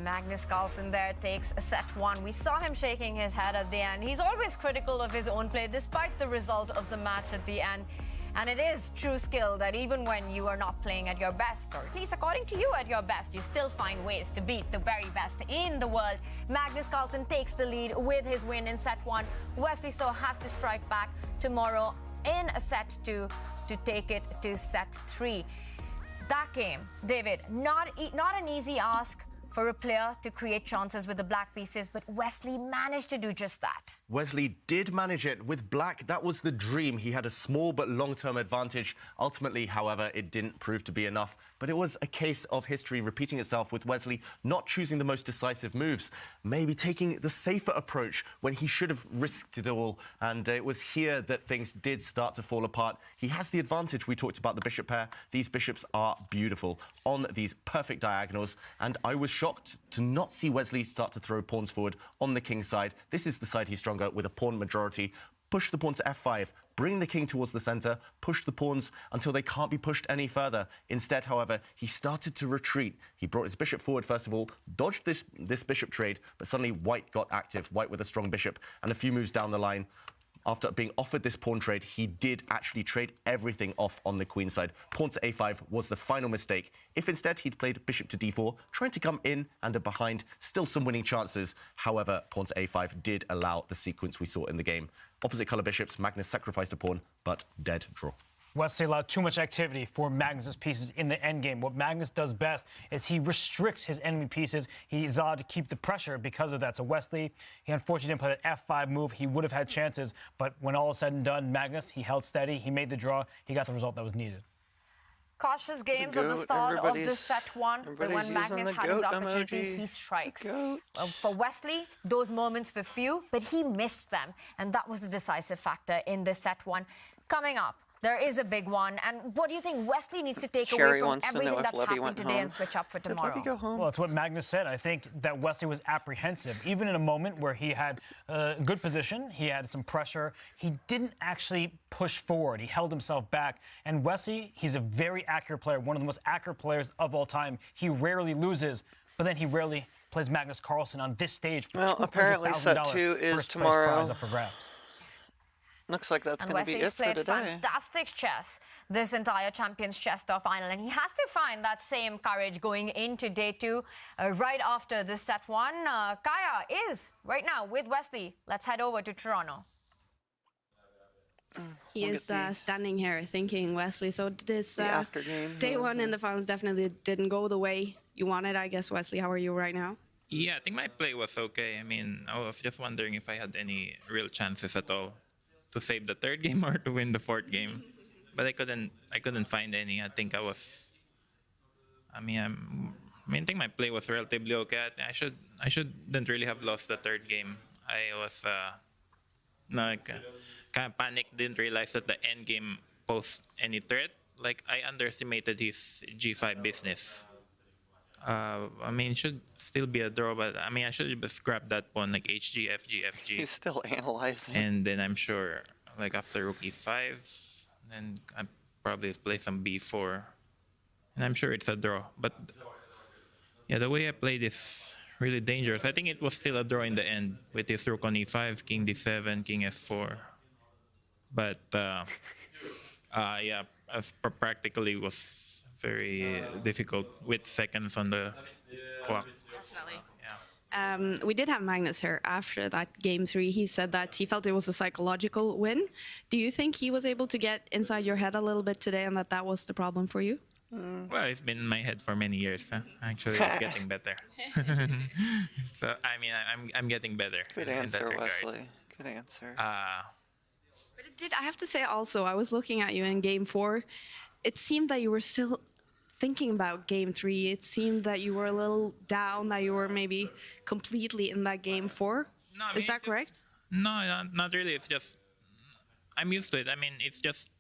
Magnus Carlsen there takes set one. We saw him shaking his head at the end. He's always critical of his own play despite the result of the match at the end. And it is true skill that even when you are not playing at your best, or at least according to you at your best, you still find ways to beat the very best in the world. Magnus Carlsen takes the lead with his win in set one. Wesley So has to strike back tomorrow in a set two to take it to set three. That game, David, not an easy ask for a player to create chances with the black pieces, but Wesley managed to do just that. Wesley did manage it with black. That was the dream. He had a small but long-term advantage. Ultimately, however, it didn't prove to be enough. But it was a case of history repeating itself with Wesley not choosing the most decisive moves, maybe taking the safer approach when he should have risked it all. And it was here that things did start to fall apart. He has the advantage. We talked about the bishop pair. These bishops are beautiful on these perfect diagonals. And I was shocked to not see Wesley start to throw pawns forward on the king side. This is the side he's stronger with a pawn majority. Push the pawn to f5, bring the king towards the center, push the pawns until they can't be pushed any further. Instead, however, he started to retreat. He brought his bishop forward, first of all, dodged this bishop trade, but suddenly white got active, white with a strong bishop, and a few moves down the line. After being offered this pawn trade, he did actually trade everything off on the queen side. Pawn to a5 was the final mistake. If instead he'd played bishop to d4, trying to come in and behind, still some winning chances. However, pawn to a5 did allow the sequence we saw in the game. Opposite color bishops, Magnus sacrificed a pawn, but dead draw. Wesley allowed too much activity for Magnus's pieces in the endgame. What Magnus does best is he restricts his enemy pieces. He's allowed to keep the pressure because of that. So Wesley, he unfortunately didn't play that f5 move. He would have had chances, but when all is said and done, Magnus, he held steady. He made the draw. He got the result that was needed. Cautious games at the start of the set one, but when Magnus had his opportunity, he strikes. For Wesley, those moments were few, but he missed them, and that was the decisive factor in the set one. Coming up, there is a big one, and what do you think Wesley needs to take away from everything that's happened today and switch up for tomorrow? Go home. Well, it's what Magnus said. I think that Wesley was apprehensive. Even in a moment where he had a good position, he had some pressure, he didn't actually push forward. He held himself back. And Wesley, he's a very accurate player, one of the most accurate players of all time. He rarely loses, but then he rarely plays Magnus Carlsen on this stage. Well, apparently set two is tomorrow. Prize up for grabs. Looks like that's going to be it for Wesley's today. played fantastic chess this entire Champions Chess Tour final, and he has to find that same courage going into day two, right after this set one. Kaya is right now with Wesley. Let's head over to Toronto. He is standing here thinking, Wesley, so this after game. day one in the finals definitely didn't go the way you wanted, I guess. Wesley, how are you right now? Yeah, I think my play was okay. I mean, I was just wondering if I had any real chances at all to save the third game or to win the fourth game, but I couldn't find any. I think I think my play was relatively okay. I shouldn't really have lost the third game. I was kind of panicked, didn't realize that the end game posed any threat. Like, I underestimated his g5 business. It should still be a draw, but I should have just grabbed that pawn, like HG, FG, FG. He's still analyzing. And then I'm sure, like after rook e5, then I probably play some b4. And I'm sure it's a draw. But yeah, the way I played is really dangerous. I think it was still a draw in the end with his rook on e5, king d7, king f4. But yeah, practically was very difficult with seconds on the clock. We did have Magnus here after that game 3. He said that he felt it was a psychological win. Do you think he was able to get inside your head a little bit today and that was the problem for you? Well, it's been in my head for many years. Actually, it's getting better. So, I mean, I'm getting better. Good in answer, that regard. Wesley. Good answer. But it did, I have to say also, I was looking at you in game 4. It seemed that you were still thinking about game 3. It seemed that you were a little down, that you were maybe completely in that game 4. No, I mean, Is that correct? No, not really. It's just, I'm used to it. I mean, it's just,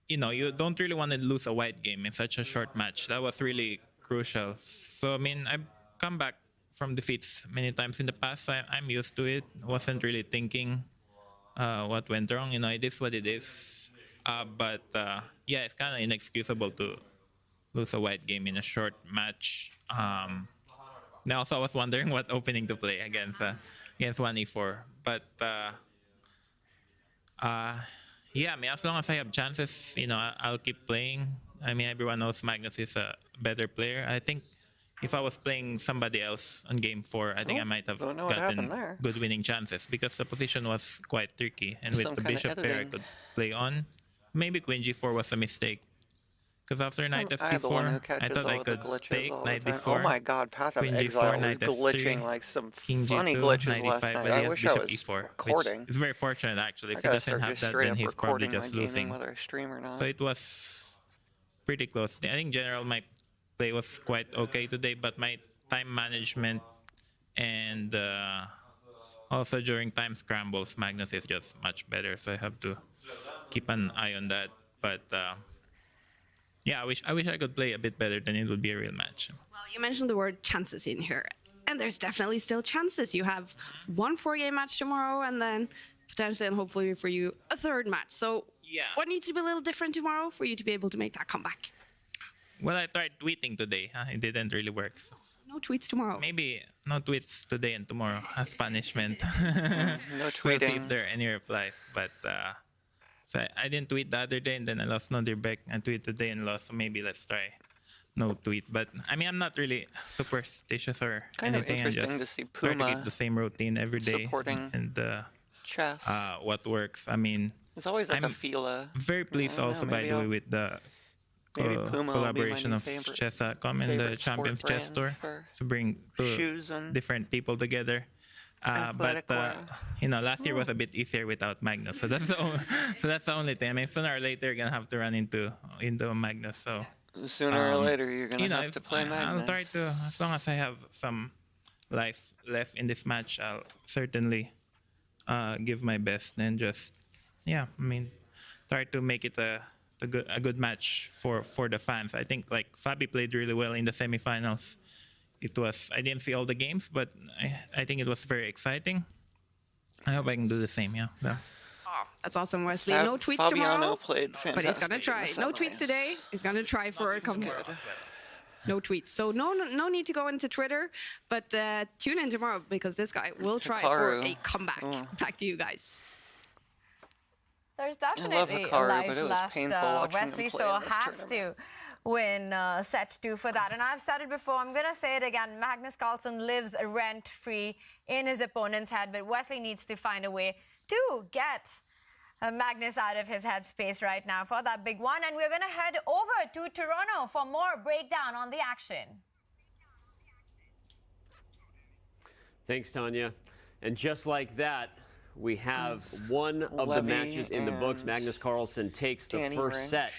you know, you don't really want to lose a white game in such a short match. That was really crucial. So, I mean, I've come back from defeats many times in the past. So I'm used to it. Wasn't really thinking what went wrong. You know, it is what it is. But yeah, it's kind of inexcusable to lose a white game in a short match. Now, also, I was wondering what opening to play against 1E4. But yeah, I mean, as long as I have chances, you know, I'll keep playing. I mean, everyone knows Magnus is a better player. I think if I was playing somebody else on game 4, I think I might have gotten good winning chances because the position was quite tricky. And with the bishop pair I could play on, maybe queen g4 was a mistake. Because after knight f4, I thought I could take knight d4. Oh my god, Path of Exile was glitching like some funny glitches last night. I wish I was recording. It's very fortunate actually. If he doesn't have that, then he's probably just losing. Whether I stream or not. So it was pretty close. I think general my play was quite okay today, but my time management and also during time scrambles, Magnus is just much better. So I have to keep an eye on that. But yeah, I wish I could play a bit better, then it would be a real match. Well, you mentioned the word chances in here, and there's definitely still chances. You have one 4-game match tomorrow, and then potentially and hopefully for you, a 3rd match. So yeah, what needs to be a little different tomorrow for you to be able to make that comeback? Well, I tried tweeting today. It didn't really work. So no tweets tomorrow. Maybe no tweets today and tomorrow as punishment. No tweeting. We'll see if there are any replies, but so I didn't tweet the other day, and then I lost another back. I tweeted today and lost, so maybe let's try no tweet. But I mean, I'm not really superstitious or kind anything. Of interesting to see try Puma to keep the same routine every day supporting and chess. What works. I mean, it's always like a feel. Very pleased also by the way with the collaboration of chess.com and the Champions Chess Store to bring different people together. But you know, last year was a bit easier without Magnus, so that's the only thing. I mean, sooner or later you're gonna have to run into Magnus. So sooner or later you're gonna have to play Magnus. I'll try to, as long as I have some life left in this match, I'll certainly give my best and just I mean, try to make it a good match for the fans. I think like Fabi played really well in the semifinals. I didn't see all the games, but I think it was very exciting. I hope I can do the same, yeah. Oh, that's awesome, Wesley. No tweets tomorrow, played fantastic, but he's gonna try. No tweets today. He's gonna try for a comeback. No tweets. So no need to go into Twitter, but tune in tomorrow because this guy will try for a comeback. Back to you guys. There's definitely a life left, Wesley, so has to win set 2 for that. And I've said it before, I'm going to say it again. Magnus Carlsen lives rent-free in his opponent's head, but Wesley needs to find a way to get Magnus out of his headspace right now for that big one. And we're going to head over to Toronto for more breakdown on the action. Thanks, Tanya. And just like that, we have one of the matches in the books. Magnus Carlsen takes the first set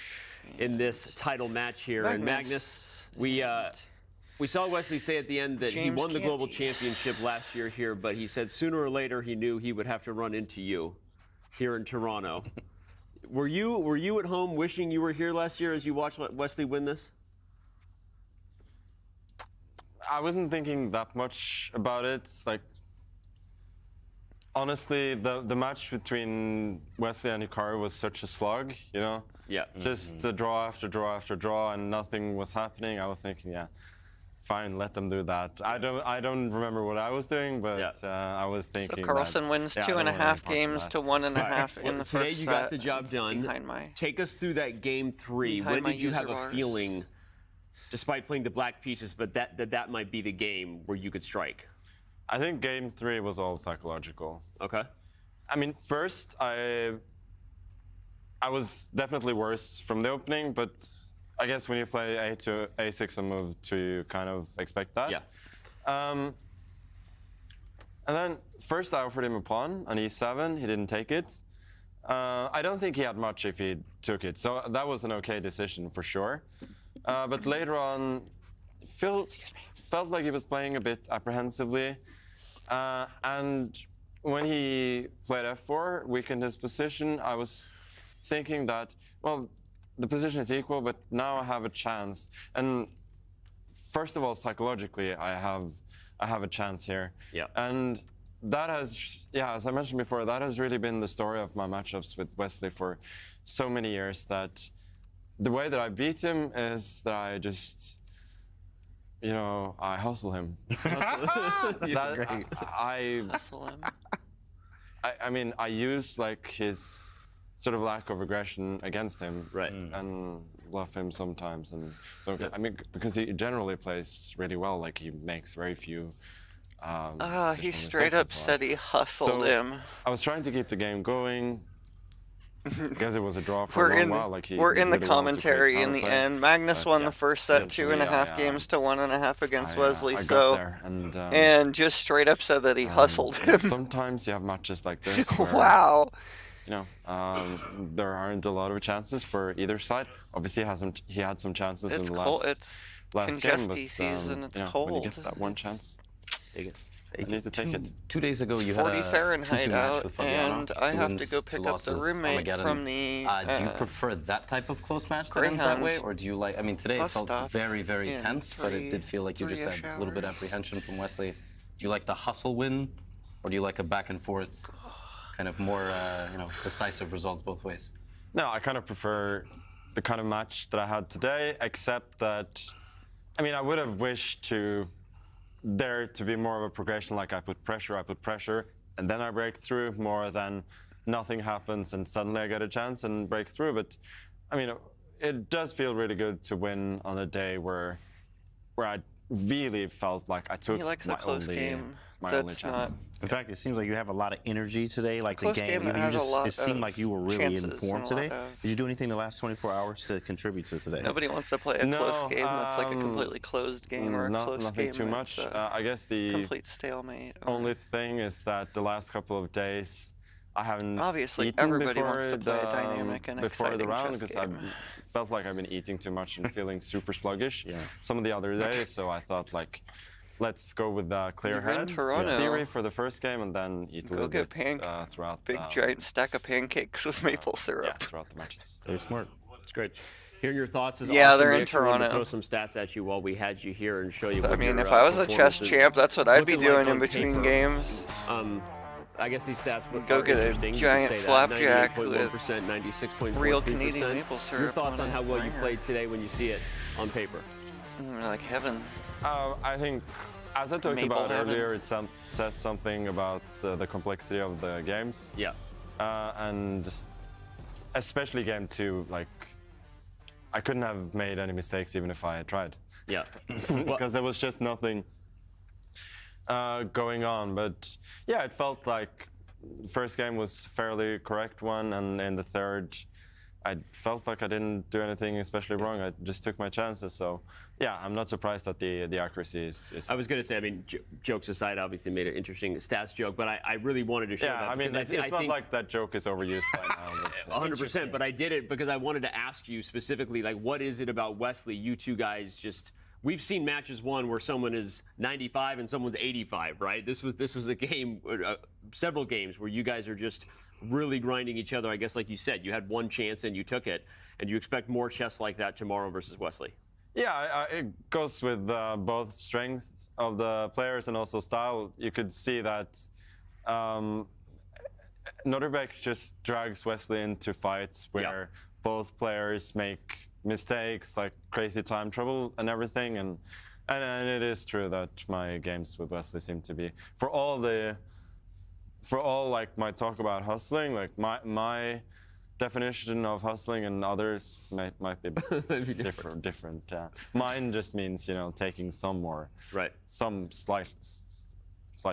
in this title match here. And Magnus, we saw Wesley say at the end that he won the global championship last year here, but he said sooner or later he knew he would have to run into you here in Toronto. Were you at home wishing you were here last year as you watched Wesley win this? I wasn't thinking that much about it. Like, honestly, the match between Wesley and Hikaru was such a slog, you know? Yeah. Just a draw after draw after draw, and nothing was happening. I was thinking, yeah, fine, let them do that. I don't remember what I was doing, but I was thinking. So Carlsen wins 2.5 games to 1.5 in the first set. Today you got the job done. Take us through that game 3. When did you have a feeling, despite playing the black pieces, but that might be the game where you could strike? I think game 3 was all psychological. Okay. I mean, first I was definitely worse from the opening, but I guess when you play A6 and move 2, you kind of expect that. Yeah. And then first I offered him a pawn on E7. He didn't take it. I don't think he had much if he took it, so that was an okay decision for sure. But later on, felt like he was playing a bit apprehensively. And when he played F4, weakened his position, I was thinking that, well, the position is equal, but now I have a chance. And first of all, psychologically, I have a chance here. Yeah. And that has, as I mentioned before, that has really been the story of my matchups with Wesley for so many years, that the way that I beat him is that I just, I hustle him. I hustle him. I mean, I use like his sort of lack of aggression against him, right? And bluff him sometimes, and so I mean, because he generally plays really well, like he makes very few. He straight up said he hustled him. I was trying to keep the game going. Because it was a draw for a long while. Like we're in the commentary in the end. Magnus won the first set 2.5 games to 1.5 against Wesley. And just straight up said that he hustled him. Sometimes you have matches like this. Where, wow. There aren't a lot of chances for either side. Obviously, he had some chances in the last game, but season. It's cold. When you get that one chance, take it. I need to take it. 2 days ago, you 40 had a Fahrenheit out, with Fabiano, and I have to go pick up the roommate from the. Do you prefer that type of close match that ends that way, or do you like? I mean, today it felt very, very tense, but it did feel like you just had a little bit of apprehension from Wesley. Do you like the hustle win, or do you like a back and forth, kind of more, decisive results both ways? No, I kind of prefer the kind of match that I had today, except that, I mean, I would have wished there to be more of a progression, like I put pressure, and then I break through, more than nothing happens and suddenly I get a chance and break through. But I mean, it does feel really good to win on a day where I really felt like I took my only chance. In fact, it seems like you have a lot of energy today. Like the game, it seemed like you were really in form today. Did you do anything the last 24 hours to contribute to today? Nobody wants to play a close game that's like a completely closed game or a close game. Nothing too much. I guess the complete stalemate. Only thing is that the last couple of days I haven't obviously everybody wants to play a dynamic and exciting round chess because game. I felt like I've been eating too much and feeling super sluggish some of the other days. So I thought like, let's go with the clear head theory for the first game and then eat a little bit throughout. Big giant stack of pancakes with maple syrup. Yeah, throughout the matches. Very smart. It's great. Hearing your thoughts is awesome. They're in Nick, we're gonna Toronto. Throw some stats at you while we had you here and show you. I mean, if I was a chess champ, that's what I'd be doing in between games. I guess these stats would go get a giant flapjack with 96.4%, real Canadian maple syrup. Your thoughts on how well you played today when you see it on paper? Like heaven. I think, as I talked about earlier, it says something about the complexity of the games. Yeah. And especially game 2, like, I couldn't have made any mistakes even if I had tried. Yeah. Because there was just nothing going on. But yeah, it felt like the first game was a fairly correct one, and in the third, I felt like I didn't do anything especially wrong. I just took my chances. So yeah, I'm not surprised that the accuracy is I was going to say, I mean, jokes aside, obviously made an interesting stats joke, but I really wanted to show that. Yeah, I mean, it's not like that joke is overused by now. 100%, but I did it because I wanted to ask you specifically, like, what is it about Wesley? You two guys just, we've seen matches won where someone is 95 and someone's 85, right? This was a game, several games where you guys are just really grinding each other. I guess, like you said, you had one chance and you took it, and you expect more chess like that tomorrow versus Wesley. Yeah, it goes with both strengths of the players and also style. You could see that Nordbeck just drags Wesley into fights where both players make mistakes, like crazy time trouble and everything, and And it is true that my games with Wesley seem to be, for all like my talk about hustling, like my definition of hustling and others might be different. Mine just means, you know, taking some slight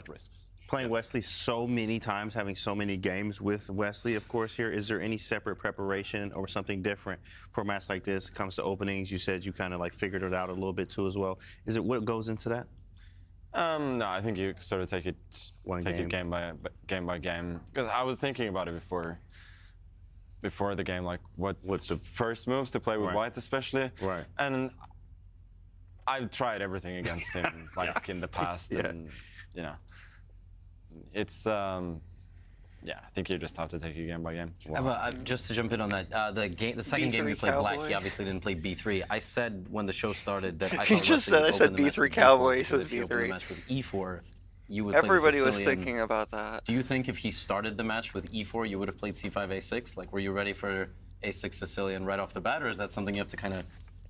risks. Playing Wesley so many times, having so many games with Wesley, of course, here, is there any separate preparation or something different for a match like this? It comes to openings, you said you kind of like figured it out a little bit too as well. Is it what goes into that? No, I think you sort of take it game by game. Because I was thinking about it before the game, like what's the first moves to play with White especially. Right. And I've tried everything against him, like in the past, and you know. It's, I think you just have to take it game by game. Wow. Just to jump in on that, the second game you played Black, he obviously didn't play B3. I said when the show started that I said B3 Cowboy, he says B3. Match with E4, you would Everybody was thinking about that. Do you think if he started the match with E4, you would have played C5, A6? Like, were you ready for A6 Sicilian right off the bat, or is that something you have to kind of,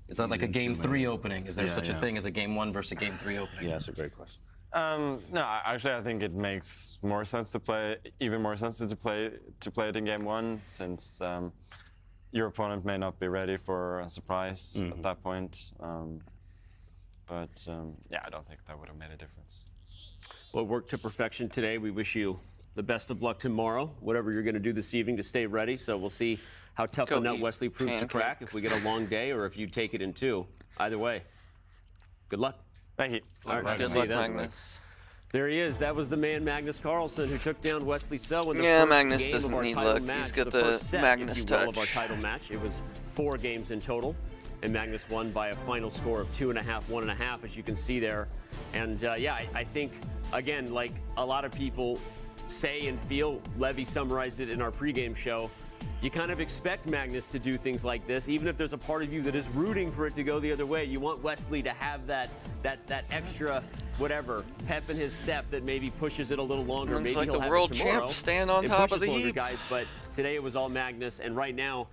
is that like a game 3 opening? Is there such a thing as a game 1 versus a game 3 opening? Yeah, that's a great question. No, actually, I think it makes more sense to play it in game 1, since your opponent may not be ready for a surprise at that point. I don't think that would have made a difference. Well, it worked to perfection today. We wish you the best of luck tomorrow, whatever you're going to do this evening to stay ready. So we'll see how tough a nut Wesley proves to crack, if we get a long day or if you take it in 2. Either way, good luck. Thank you. All right, good luck, Magnus. There he is. That was the man, Magnus Carlsen, who took down Wesley So in the first Magnus game doesn't of our need title luck. match. He's got the the set, Magnus if you will, touch. of our title match. It was 4 games in total, and Magnus won by a final score of 2.5, 1.5, as you can see there. And I think, again, like a lot of people say and feel, Levy summarized it in our pregame show, you kind of expect Magnus to do things like this, even if there's a part of you that is rooting for it to go the other way. You want Wesley to have that extra, whatever, pep in his step that maybe pushes it a little longer. Looks maybe like he'll the have world it tomorrow. champ stand on It top of pushes the longer, heap. guys, but today it was all Magnus, and right now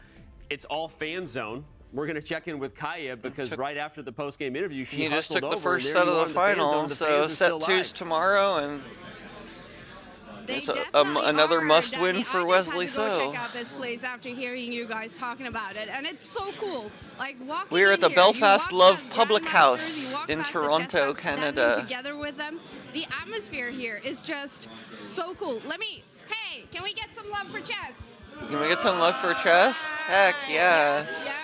it's all fan zone. We're going to check in with Kaya because right after the post-game interview, she just took the over, first and set there of you the are in final, the fan zone. The so fans are set still 2's live. tomorrow, and it's another must-win for Wesley So. Check out this place after hearing you guys talking about it, and it's so cool. Like walking We are at the in Belfast here, you walk Love past Public Grandmasters, House you walk in past the Toronto, chess club, standing Canada. together with them. The atmosphere here is just so cool. Hey, can we get some love for chess? Can we get some love for chess? Heck yes. Yeah.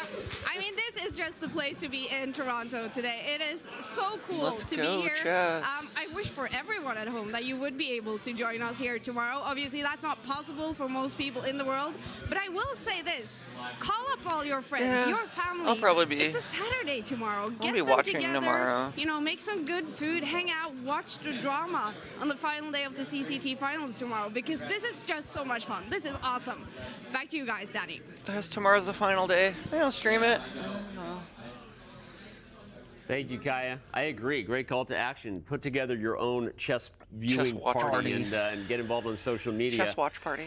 I mean, this is just the place to be in Toronto today. It is so cool Let's to go, be here. chess. I wish for everyone at home that you would be able to join us here tomorrow. Obviously, that's not possible for most people in the world. But I will say this. Call up all your friends, your family. I'll probably be. It's a Saturday tomorrow. Get be them watching together, tomorrow. You know, make some good food, hang out, watch the drama on the final day of the CCT finals tomorrow, because this is just so much fun. This is awesome. Back to you guys, Danny. Tomorrow's the final day. I'll stream it. Thank you, Kaya. I agree. Great call to action. Put together your own chess viewing watch party. and get involved on social media. Chess watch party.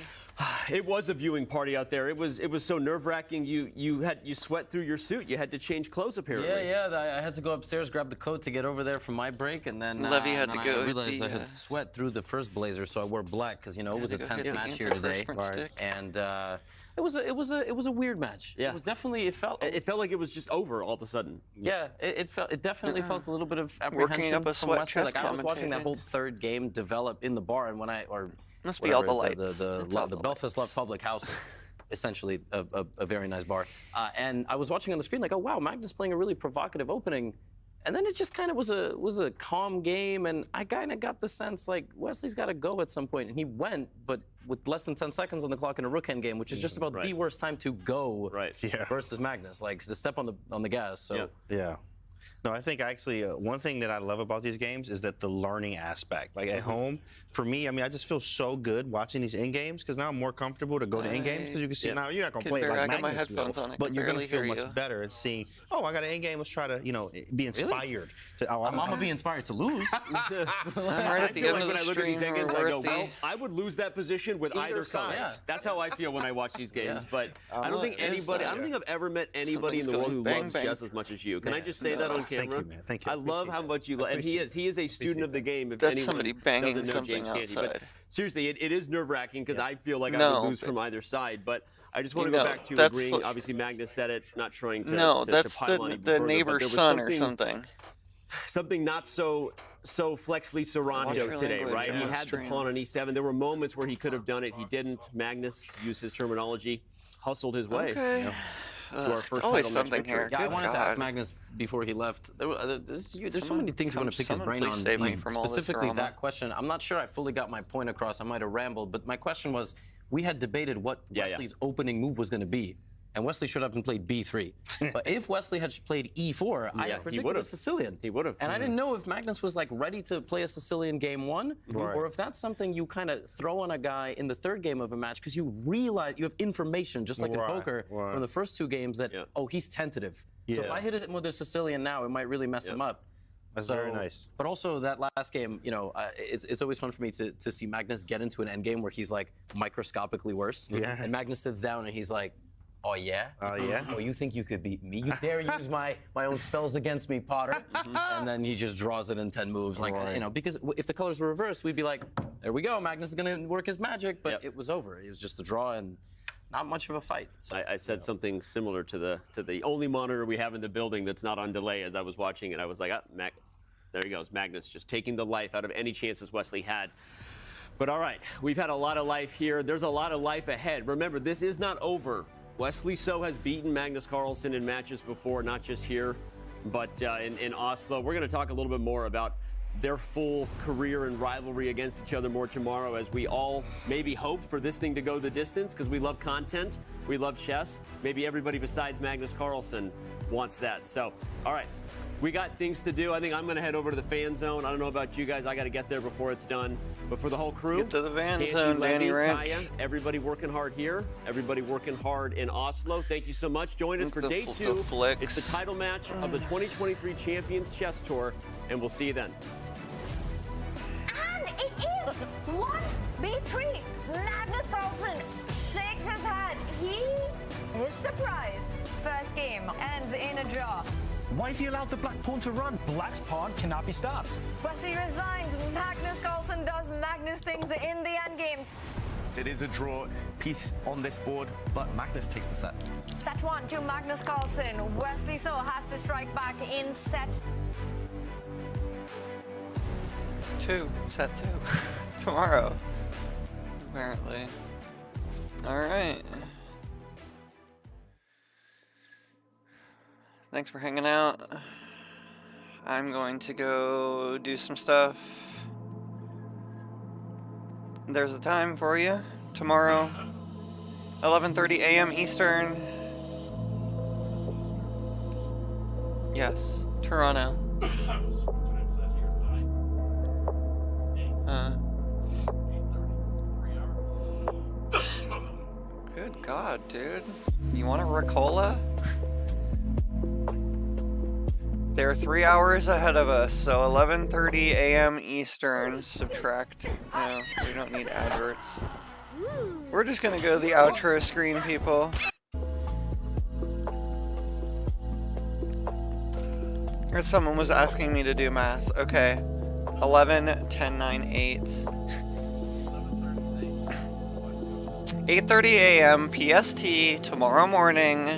It was a viewing party out there. It was so nerve-wracking. You sweat through your suit. You had to change clothes apparently. Yeah. I had to go upstairs, grab the coat to get over there for my break, and then Levy had to go. I realized I had sweat through the first blazer, so I wore black because it was a tense match here today, and it was a weird match. Yeah. It was definitely It felt like it was just over all of a sudden. Yeah, it definitely felt a little bit of Working apprehension up a from sweat Wesley. chest Like I was watching that commentating. whole third game develop in the bar, and when Must be all the lights. The Belfast Love Public House, essentially a very nice bar. And I was watching on the screen like, oh wow, Magnus playing a really provocative opening. And then it just kind of was a calm game, and I kind of got the sense like Wesley's got to go at some point, and he went, but with less than 10 seconds on the clock in a rook end game, which is just about the worst time to go versus Magnus, like to step on the gas. So yeah. No, I think actually one thing that I love about these games is that the learning aspect. Like at home, for me, I mean, I just feel so good watching these end games because now I'm more comfortable to go to end games because you can see now you're not going to play it like Magnus will, but you're going to feel much better and seeing, oh, I got an end game. Let's try to, be inspired. I'm going to be inspired to lose. I'm right at the end of the stream. I go, well, I would lose that position with either side. Yeah. That's how I feel when I watch these games. But I don't think I've ever met anybody in the world who loves chess as much as you. Can I just say that on camera. Thank you, man. Thank you. I love how much you love, and he is a student of the game. If That's anyone somebody banging doesn't know something James Canty. outside. But seriously, it is nerve-wracking because I feel like I No, would lose but- from either side. But I just want to You go know, back to that's agreeing. like- Obviously, Magnus said it, not trying to No, to that's pile on the even further, but neighbor's there was son or something. Something not so Flexley Watch Sorrento your today, language right? on He the had the stream. pawn on e7. There were moments where he could have done it. He didn't. Magnus used his terminology, hustled his way. Okay. To our It's first always title match something victory. here. Yeah, I Good wanted to God. ask Magnus before he left. There's so many things you want to pick his someone brain please on. save me Like, from all this specifically drama. that question. I'm not sure I fully got my point across. I might have rambled, but my question was, we had debated what Wesley's opening move was going to be. And Wesley showed up and played B3. But if Wesley had played E4, I had predicted a Sicilian. He would have. And I didn't know if Magnus was like ready to play a Sicilian game one, or if that's something you kind of throw on a guy in the third game of a match because you realize you have information, just like in poker, from the first two games that, oh, he's tentative. So if I hit him with a Sicilian now, it might really mess him up. That's very nice. But also that last game, you know, it's always fun for me to see Magnus get into an end game where he's like microscopically worse. Yeah. And Magnus sits down and he's like, oh yeah? Yeah. Oh, you think you could beat me? You dare use my own spells against me, Potter? And then he just draws it in 10 moves. Like, you know, because if the colors were reversed, we'd be like, there we go, Magnus is going to work his magic. But it was over. It was just a draw and not much of a fight. So, I said something similar to the only monitor we have in the building that's not on delay as I was watching it. I was like, there he goes, Magnus just taking the life out of any chances Wesley had. But all right, we've had a lot of life here. There's a lot of life ahead. Remember, this is not over. Wesley So has beaten Magnus Carlsen in matches before, not just here, but in Oslo. We're going to talk a little bit more about their full career and rivalry against each other more tomorrow, as we all maybe hope for this thing to go the distance because we love content, we love chess. Maybe everybody besides Magnus Carlsen wants that. So, all right, we got things to do. I think I'm going to head over to the fan zone. I don't know about you guys. I got to get there before it's done. But for the whole crew, Get to the van Canty, zone, Levy, Danny Ranch. Kaya, everybody working hard here, everybody working hard in Oslo. Thank you so much. Join us for day 2. It's the title match of the 2023 Champions Chess Tour, and we'll see you then. And it is 1B3. Magnus Carlsen shakes his head. He is surprised. First game ends in a draw. Why is he allowed the black pawn to run? Black's pawn cannot be stopped. Wesley resigns. Magnus Carlsen does Magnus things in the endgame. It is a draw piece on this board, but Magnus takes the set. Set 1 to Magnus Carlsen. Wesley So has to strike back in set 2. Set 2. Tomorrow. Apparently. All right. Thanks for hanging out. I'm going to go do some stuff. There's a time for you. Tomorrow, 11:30 a.m. Eastern. Yes, Toronto. Good God, dude. You want a Ricola? They're 3 hours ahead of us, so 11:30 a.m. Eastern. Subtract. No, we don't need adverts. We're just gonna go to the outro screen, people. As someone was asking me to do math. Okay. 11, 10, 9, 8. 8:30 a.m. PST tomorrow morning.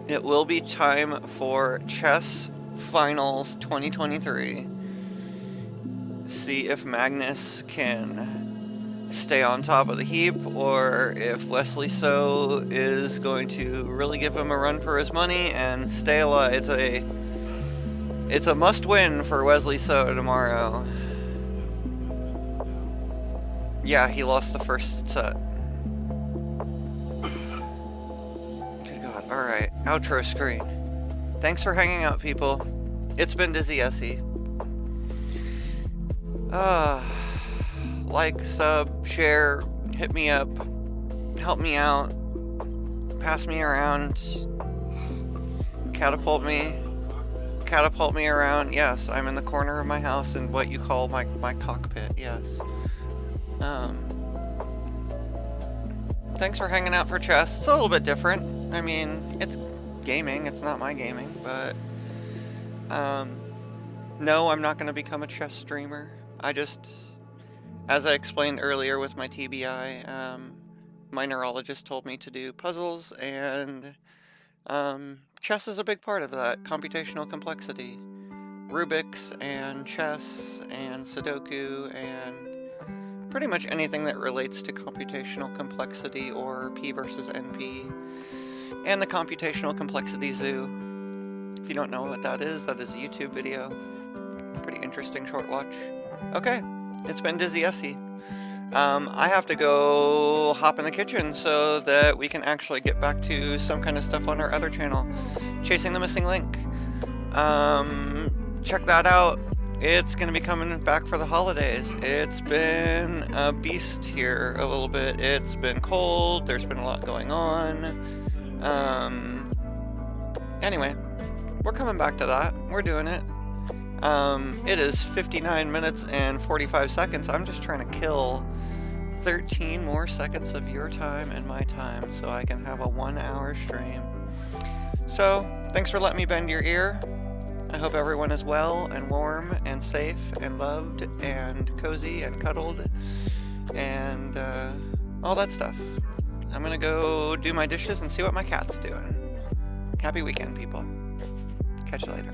It will be time for Chess Finals 2023. See if Magnus can stay on top of the heap, or if Wesley So is going to really give him a run for his money and stay alive. It's a must-win for Wesley So tomorrow. Yeah, he lost the first set. Good God. Alright, outro screen. Thanks for hanging out, people. It's been Dizzy Essie. Like, sub, share, hit me up, help me out, pass me around, catapult me around. Yes, I'm in the corner of my house in what you call my cockpit, yes. Thanks for hanging out for chess. It's a little bit different. I mean, it's gaming, it's not my gaming, but No, I'm not going to become a chess streamer. As I explained earlier with my TBI, my neurologist told me to do puzzles, and chess is a big part of that. Computational complexity. Rubik's and chess and Sudoku and pretty much anything that relates to computational complexity or P versus NP. And the computational complexity zoo. If you don't know what that is a YouTube video. Pretty interesting short watch. Okay, it's been Dizzy Essie. I have to go hop in the kitchen so that we can actually get back to some kind of stuff on our other channel, Chasing the Missing Link. Check that out. It's going to be coming back for the holidays. It's been a beast here a little bit. It's been cold. There's been a lot going on. Anyway, we're coming back to that. We're doing it. It is 59 minutes and 45 seconds. I'm just trying to kill 13 more seconds of your time and my time so I can have a 1-hour stream. So, thanks for letting me bend your ear. I hope everyone is well and warm and safe and loved and cozy and cuddled and all that stuff. I'm gonna go do my dishes and see what my cat's doing. Happy weekend, people. Catch you later.